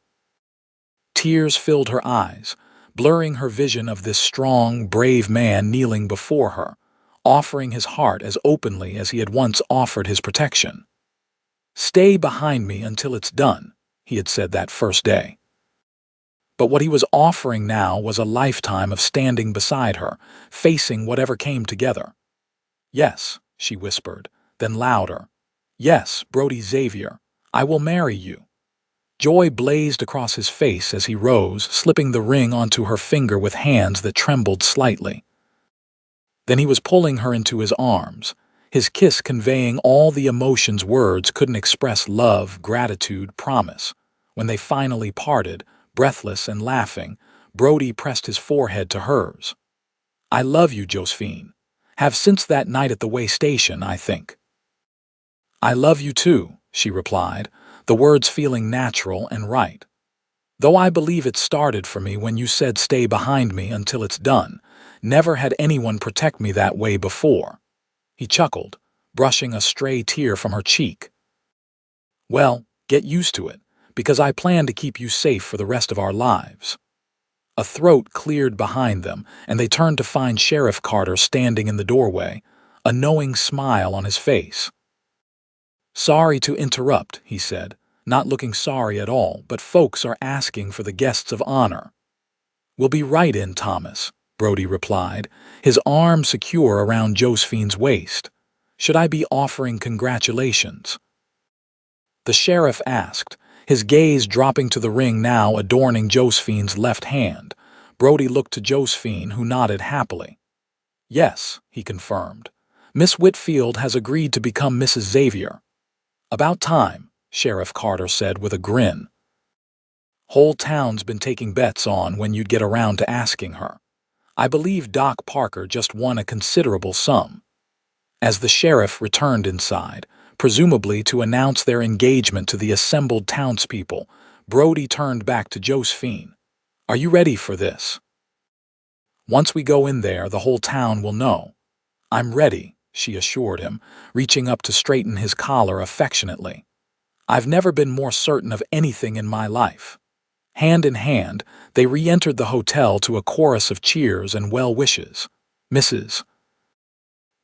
Tears filled her eyes, blurring her vision of this strong, brave man kneeling before her, offering his heart as openly as he had once offered his protection. "Stay behind me until it's done," he had said that first day. But what he was offering now was a lifetime of standing beside her, facing whatever came together. "Yes," she whispered, then louder. "Yes, Brody Xavier, I will marry you." Joy blazed across his face as he rose, slipping the ring onto her finger with hands that trembled slightly. Then he was pulling her into his arms, his kiss conveying all the emotions words couldn't express: love, gratitude, promise. When they finally parted, breathless and laughing, Brody pressed his forehead to hers. "I love you, Josephine. Have since that night at the way station, I think." "I love you too," she replied, the words feeling natural and right. "Though I believe it started for me when you said stay behind me until it's done. Never had anyone protect me that way before." He chuckled, brushing a stray tear from her cheek. "Well, get used to it, because I plan to keep you safe for the rest of our lives." A throat cleared behind them, and they turned to find Sheriff Carter standing in the doorway, a knowing smile on his face. "Sorry to interrupt," he said, not looking sorry at all, "but folks are asking for the guests of honor." "We'll be right in, Thomas," Brody replied, his arm secure around Josephine's waist. "Should I be offering congratulations?" The sheriff asked, his gaze dropping to the ring now adorning Josephine's left hand. Brody looked to Josephine, who nodded happily. "Yes," he confirmed. "Miss Whitfield has agreed to become Mrs. Xavier." "About time," Sheriff Carter said with a grin. "Whole town's been taking bets on when you'd get around to asking her. I believe Doc Parker just won a considerable sum." As the sheriff returned inside, presumably to announce their engagement to the assembled townspeople, Brody turned back to Josephine. "Are you ready for this?" "Once we go in there, the whole town will know." "I'm ready," she assured him, reaching up to straighten his collar affectionately. "I've never been more certain of anything in my life." Hand in hand, they re-entered the hotel to a chorus of cheers and well wishes. Mrs.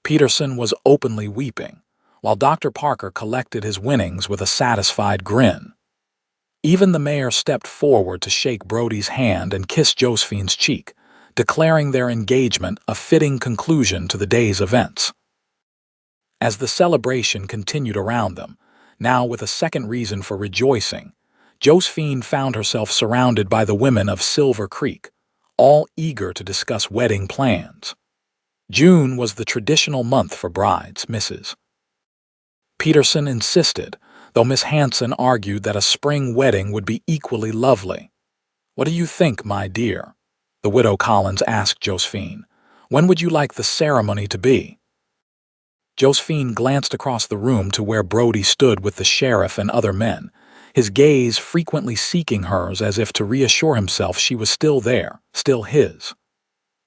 Peterson was openly weeping, while Dr. Parker collected his winnings with a satisfied grin. Even the mayor stepped forward to shake Brody's hand and kiss Josephine's cheek, declaring their engagement a fitting conclusion to the day's events. As the celebration continued around them, now with a second reason for rejoicing, Josephine found herself surrounded by the women of Silver Creek, all eager to discuss wedding plans. June was the traditional month for brides. Mrs. Peterson insisted, though Miss Hanson argued that a spring wedding would be equally lovely. "What do you think, my dear?" the widow Collins asked Josephine. "When would you like the ceremony to be?" Josephine glanced across the room to where Brody stood with the sheriff and other men, his gaze frequently seeking hers as if to reassure himself she was still there, still his.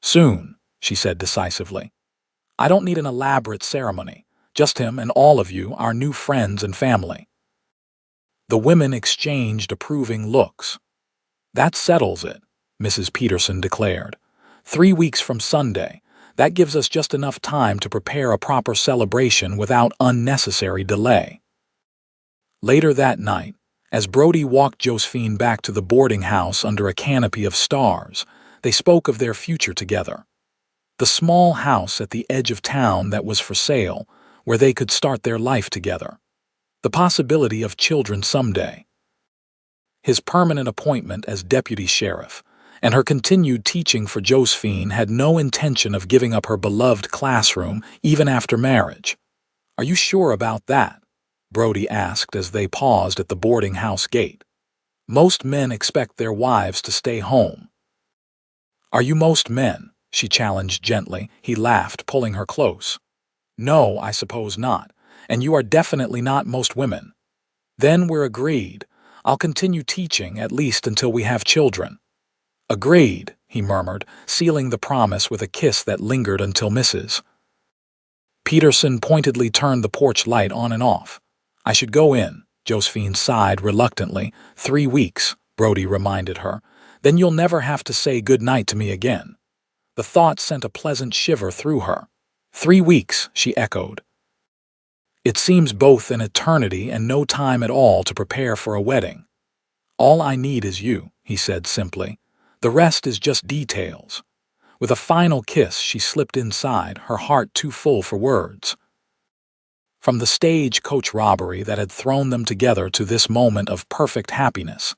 "Soon," she said decisively. "I don't need an elaborate ceremony, just him and all of you, our new friends and family." The women exchanged approving looks. "That settles it," Mrs. Peterson declared. 3 weeks from Sunday. That gives us just enough time to prepare a proper celebration without unnecessary delay." Later that night, as Brody walked Josephine back to the boarding house under a canopy of stars, they spoke of their future together. The small house at the edge of town that was for sale, where they could start their life together. The possibility of children someday. His permanent appointment as deputy sheriff, and her continued teaching for Josephine had no intention of giving up her beloved classroom even after marriage. "Are you sure about that?" Brody asked as they paused at the boarding house gate. "Most men expect their wives to stay home." "Are you most men?" she challenged gently. He laughed, pulling her close. "No, I suppose not, and you are definitely not most women." "Then we're agreed. I'll continue teaching, at least until we have children." "Agreed," he murmured, sealing the promise with a kiss that lingered until Mrs. Peterson pointedly turned the porch light on and off. "I should go in," Josephine sighed reluctantly. 3 weeks, Brody reminded her. "Then you'll never have to say good night to me again." The thought sent a pleasant shiver through her. 3 weeks, she echoed. "It seems both an eternity and no time at all to prepare for a wedding." "All I need is you," he said simply. "The rest is just details." With a final kiss, she slipped inside, her heart too full for words. From the stagecoach robbery that had thrown them together to this moment of perfect happiness,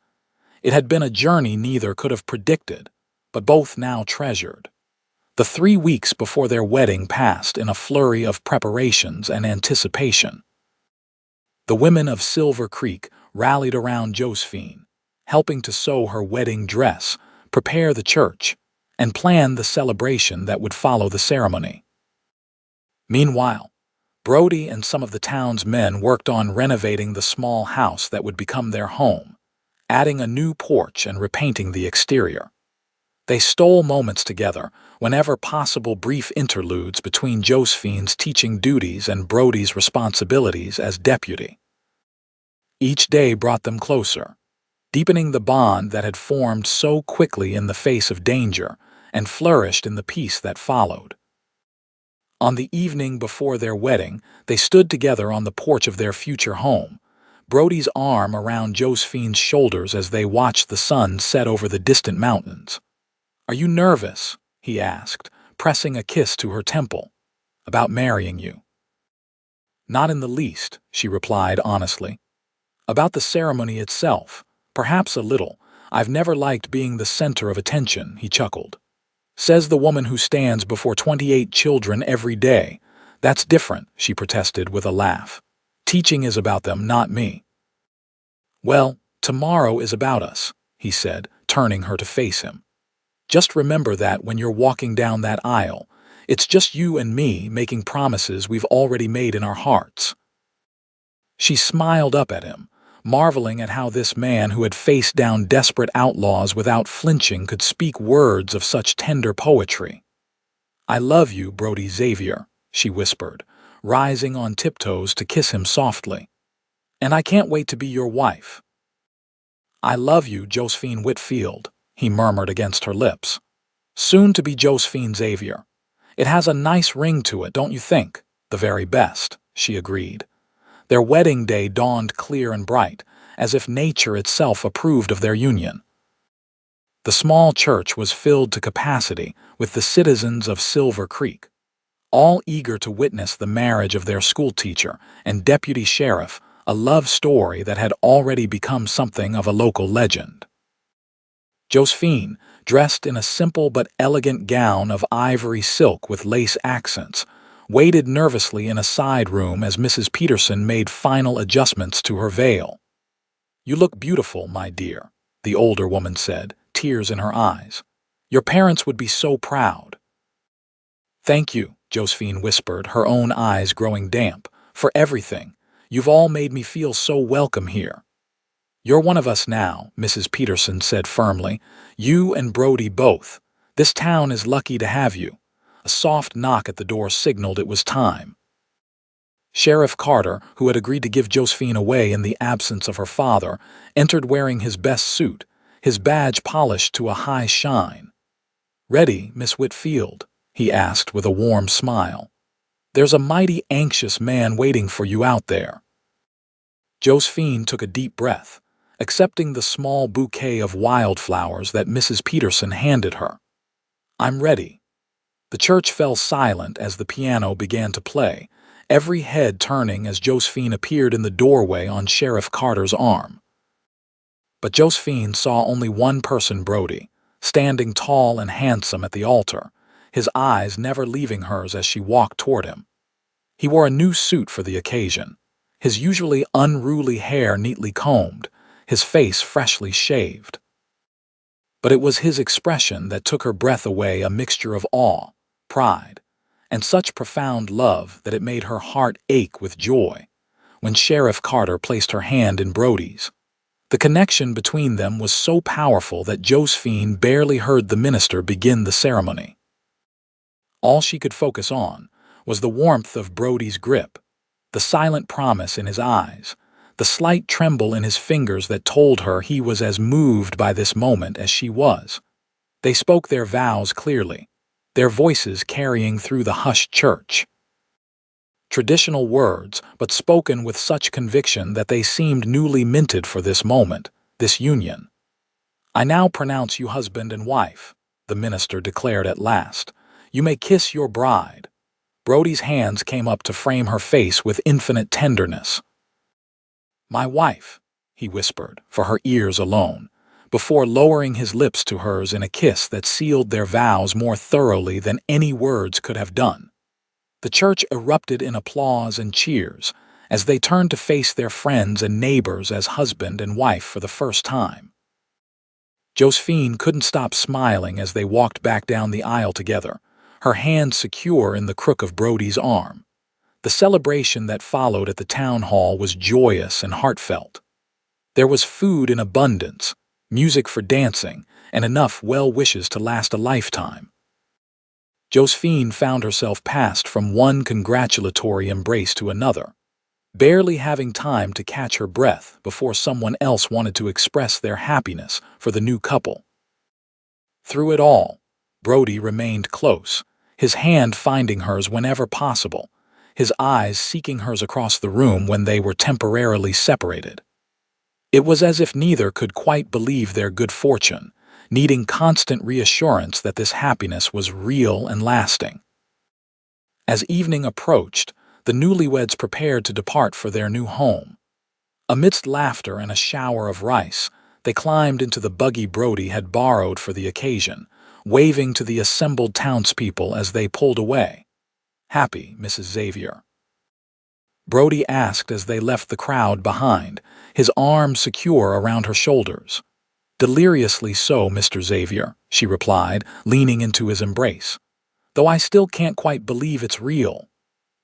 it had been a journey neither could have predicted, but both now treasured. The 3 weeks before their wedding passed in a flurry of preparations and anticipation. The women of Silver Creek rallied around Josephine, helping to sew her wedding dress, prepare the church, and plan the celebration that would follow the ceremony. Meanwhile, Brody and some of the town's men worked on renovating the small house that would become their home, adding a new porch and repainting the exterior. They stole moments together, whenever possible, brief interludes between Josephine's teaching duties and Brody's responsibilities as deputy. Each day brought them closer, deepening the bond that had formed so quickly in the face of danger and flourished in the peace that followed. On the evening before their wedding, they stood together on the porch of their future home, Brody's arm around Josephine's shoulders as they watched the sun set over the distant mountains. "Are you nervous?" he asked, pressing a kiss to her temple. "About marrying you?" "Not in the least," she replied honestly. "About the ceremony itself, perhaps a little. I've never liked being the center of attention," he chuckled. "Says the woman who stands before 28 children every day. That's different," she protested with a laugh. "Teaching is about them, not me." "Well, tomorrow is about us," he said, turning her to face him. "Just remember that when you're walking down that aisle. It's just you and me making promises we've already made in our hearts." She smiled up at him, marveling at how this man who had faced down desperate outlaws without flinching could speak words of such tender poetry. "I love you, Brody Xavier," she whispered, rising on tiptoes to kiss him softly. "And I can't wait to be your wife." "I love you, Josephine Whitfield," he murmured against her lips. "Soon to be Josephine Xavier. It has a nice ring to it, don't you think?" "The very best," she agreed. Their wedding day dawned clear and bright, as if nature itself approved of their union. The small church was filled to capacity with the citizens of Silver Creek, all eager to witness the marriage of their schoolteacher and deputy sheriff, a love story that had already become something of a local legend. Josephine, dressed in a simple but elegant gown of ivory silk with lace accents, waited nervously in a side room as Mrs. Peterson made final adjustments to her veil. "You look beautiful, my dear," the older woman said, tears in her eyes. "Your parents would be so proud." "Thank you," Josephine whispered, her own eyes growing damp, "for everything. You've all made me feel so welcome here." "You're one of us now," Mrs. Peterson said firmly. "You and Brody both. This town is lucky to have you." A soft knock at the door signaled it was time. Sheriff Carter, who had agreed to give Josephine away in the absence of her father, entered wearing his best suit, his badge polished to a high shine. "Ready, Miss Whitfield?" he asked with a warm smile. "There's a mighty anxious man waiting for you out there." Josephine took a deep breath, accepting the small bouquet of wildflowers that Mrs. Peterson handed her. "I'm ready." The church fell silent as the piano began to play, every head turning as Josephine appeared in the doorway on Sheriff Carter's arm. But Josephine saw only one person, Brody, standing tall and handsome at the altar, his eyes never leaving hers as she walked toward him. He wore a new suit for the occasion, his usually unruly hair neatly combed, his face freshly shaved. But it was his expression that took her breath away, a mixture of awe, pride, and such profound love that it made her heart ache with joy when Sheriff Carter placed her hand in Brody's. The connection between them was so powerful that Josephine barely heard the minister begin the ceremony. All she could focus on was the warmth of Brody's grip, the silent promise in his eyes, the slight tremble in his fingers that told her he was as moved by this moment as she was. They spoke their vows clearly, their voices carrying through the hushed church. Traditional words, but spoken with such conviction that they seemed newly minted for this moment, this union. "I now pronounce you husband and wife," the minister declared at last. "You may kiss your bride." Brody's hands came up to frame her face with infinite tenderness. "My wife," he whispered, for her ears alone, before lowering his lips to hers in a kiss that sealed their vows more thoroughly than any words could have done. The church erupted in applause and cheers as they turned to face their friends and neighbors as husband and wife for the first time. Josephine couldn't stop smiling as they walked back down the aisle together, her hand secure in the crook of Brody's arm. The celebration that followed at the town hall was joyous and heartfelt. There was food in abundance, music for dancing, and enough well wishes to last a lifetime. Josephine found herself passed from one congratulatory embrace to another, barely having time to catch her breath before someone else wanted to express their happiness for the new couple. Through it all, Brody remained close, his hand finding hers whenever possible, his eyes seeking hers across the room when they were temporarily separated. It was as if neither could quite believe their good fortune, needing constant reassurance that this happiness was real and lasting. As evening approached, the newlyweds prepared to depart for their new home. Amidst laughter and a shower of rice, they climbed into the buggy Brody had borrowed for the occasion, waving to the assembled townspeople as they pulled away. "Happy, Mrs. Xavier?" Brody asked as they left the crowd behind, his arms secure around her shoulders. "Deliriously so, Mr. Xavier," she replied, leaning into his embrace. "Though I still can't quite believe it's real."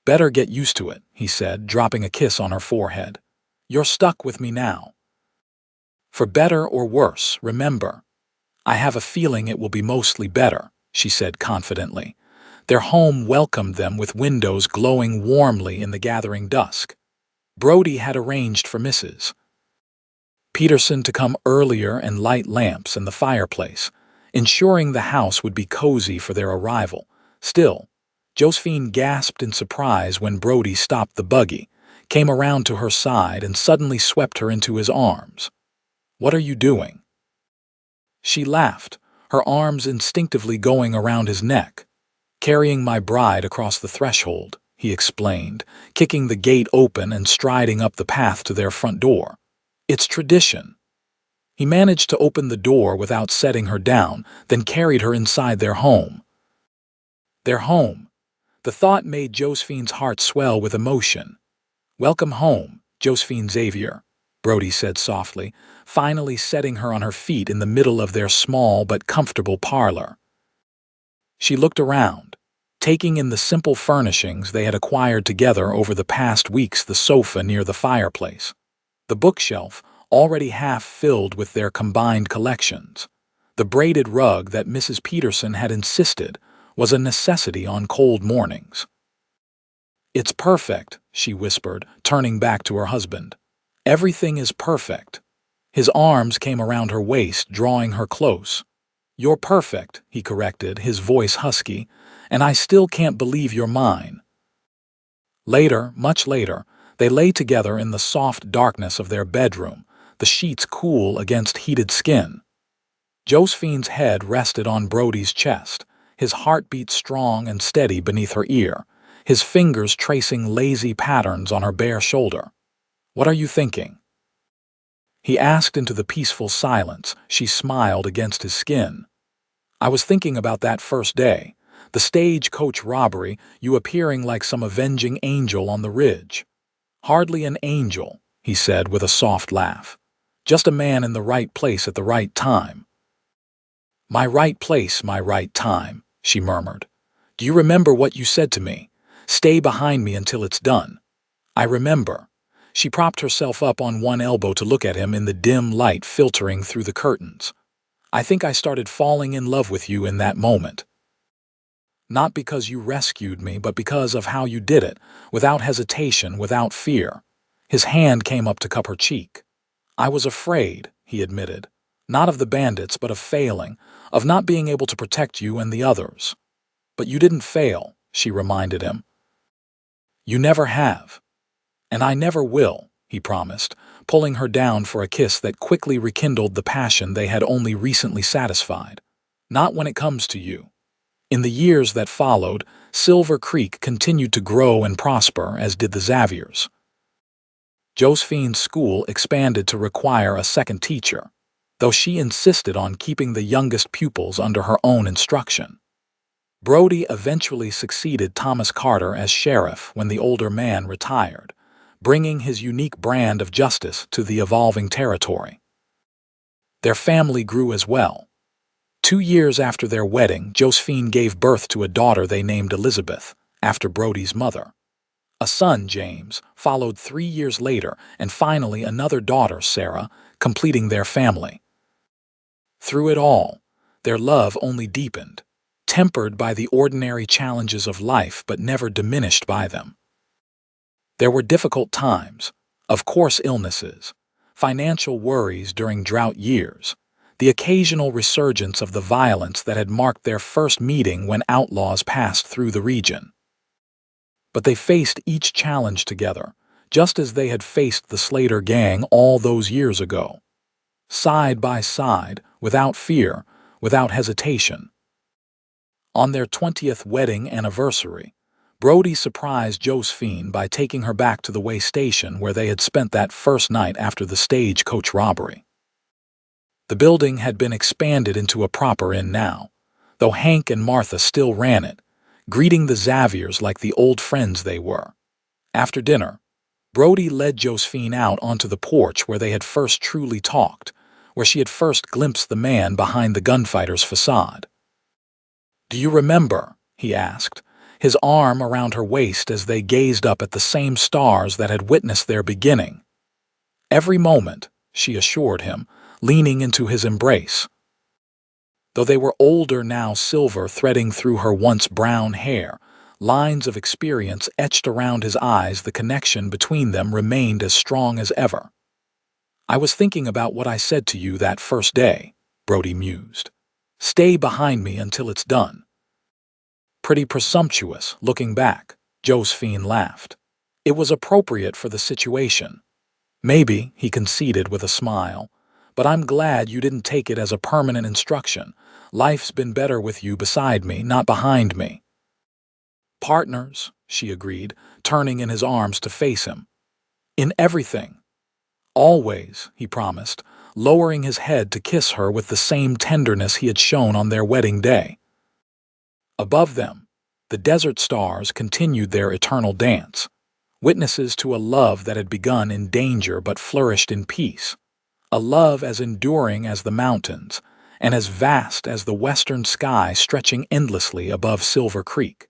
"Better get used to it," he said, dropping a kiss on her forehead. "You're stuck with me now. For better or worse, remember." "I have a feeling it will be mostly better," she said confidently. Their home welcomed them with windows glowing warmly in the gathering dusk. Brody had arranged for Mrs. Peterson to come earlier and light lamps in the fireplace, ensuring the house would be cozy for their arrival. Still, Josephine gasped in surprise when Brody stopped the buggy, came around to her side, and suddenly swept her into his arms. "What are you doing?" She laughed, her arms instinctively going around his neck. "Carrying my bride across the threshold," he explained, kicking the gate open and striding up the path to their front door. "It's tradition." He managed to open the door without setting her down, then carried her inside their home. Their home. The thought made Josephine's heart swell with emotion. "Welcome home, Josephine Xavier," Brody said softly, finally setting her on her feet in the middle of their small but comfortable parlor. She looked around, taking in the simple furnishings they had acquired together over the past weeks: the sofa near the fireplace, the bookshelf already half filled with their combined collections, the braided rug that Mrs. Peterson had insisted was a necessity on cold mornings. "It's perfect," she whispered, turning back to her husband. "Everything is perfect." His arms came around her waist, drawing her close. "You're perfect," he corrected, his voice husky, "and I still can't believe you're mine." Later, much later, they lay together in the soft darkness of their bedroom, the sheets cool against heated skin. Josephine's head rested on Brody's chest, his heartbeat strong and steady beneath her ear, his fingers tracing lazy patterns on her bare shoulder. "What are you thinking?" he asked into the peaceful silence. She smiled against his skin. "I was thinking about that first day, the stagecoach robbery, you appearing like some avenging angel on the ridge." "Hardly an angel," he said with a soft laugh. "Just a man in the right place at the right time." "My right place, my right time," she murmured. "Do you remember what you said to me? Stay behind me until it's done." "I remember." She propped herself up on one elbow to look at him in the dim light filtering through the curtains. "I think I started falling in love with you in that moment. Not because you rescued me, but because of how you did it, without hesitation, without fear." His hand came up to cup her cheek. "I was afraid," he admitted. "Not of the bandits, but of failing, of not being able to protect you and the others." "But you didn't fail," she reminded him. "You never have." "And I never will," he promised, pulling her down for a kiss that quickly rekindled the passion they had only recently satisfied. "Not when it comes to you." In the years that followed, Silver Creek continued to grow and prosper, as did the Xaviers. Josephine's school expanded to require a second teacher, though she insisted on keeping the youngest pupils under her own instruction. Brody eventually succeeded Thomas Carter as sheriff when the older man retired, bringing his unique brand of justice to the evolving territory. Their family grew as well. 2 years after their wedding, Josephine gave birth to a daughter they named Elizabeth, after Brody's mother. A son, James, followed 3 years later, and finally another daughter, Sarah, completing their family. Through it all, their love only deepened, tempered by the ordinary challenges of life but never diminished by them. There were difficult times, of course illnesses, financial worries during drought years, the occasional resurgence of the violence that had marked their first meeting when outlaws passed through the region. But they faced each challenge together, just as they had faced the Slater gang all those years ago. Side by side, without fear, without hesitation. On their 20th wedding anniversary, Brody surprised Josephine by taking her back to the way station where they had spent that first night after the Stagecoach robbery. The building had been expanded into a proper inn now, though Hank and Martha still ran it, greeting the Xaviers like the old friends they were. After dinner, Brody led Josephine out onto the porch where they had first truly talked, where she had first glimpsed the man behind the gunfighter's facade. "Do you remember?" he asked, his arm around her waist as they gazed up at the same stars that had witnessed their beginning. "Every moment," she assured him, leaning into his embrace. Though they were older now, silver threading through her once brown hair, lines of experience etched around his eyes, the connection between them remained as strong as ever. "I was thinking about what I said to you that first day," Brody mused. "Stay behind me until it's done." Pretty presumptuous, looking back, Josephine laughed. It was appropriate for the situation. "Maybe," he conceded with a smile, "but I'm glad you didn't take it as a permanent instruction. Life's been better with you beside me, not behind me." "Partners," she agreed, turning in his arms to face him. "In everything." "Always," he promised, lowering his head to kiss her with the same tenderness he had shown on their wedding day. Above them, the desert stars continued their eternal dance, witnesses to a love that had begun in danger but flourished in peace, a love as enduring as the mountains and as vast as the western sky stretching endlessly above Silver Creek.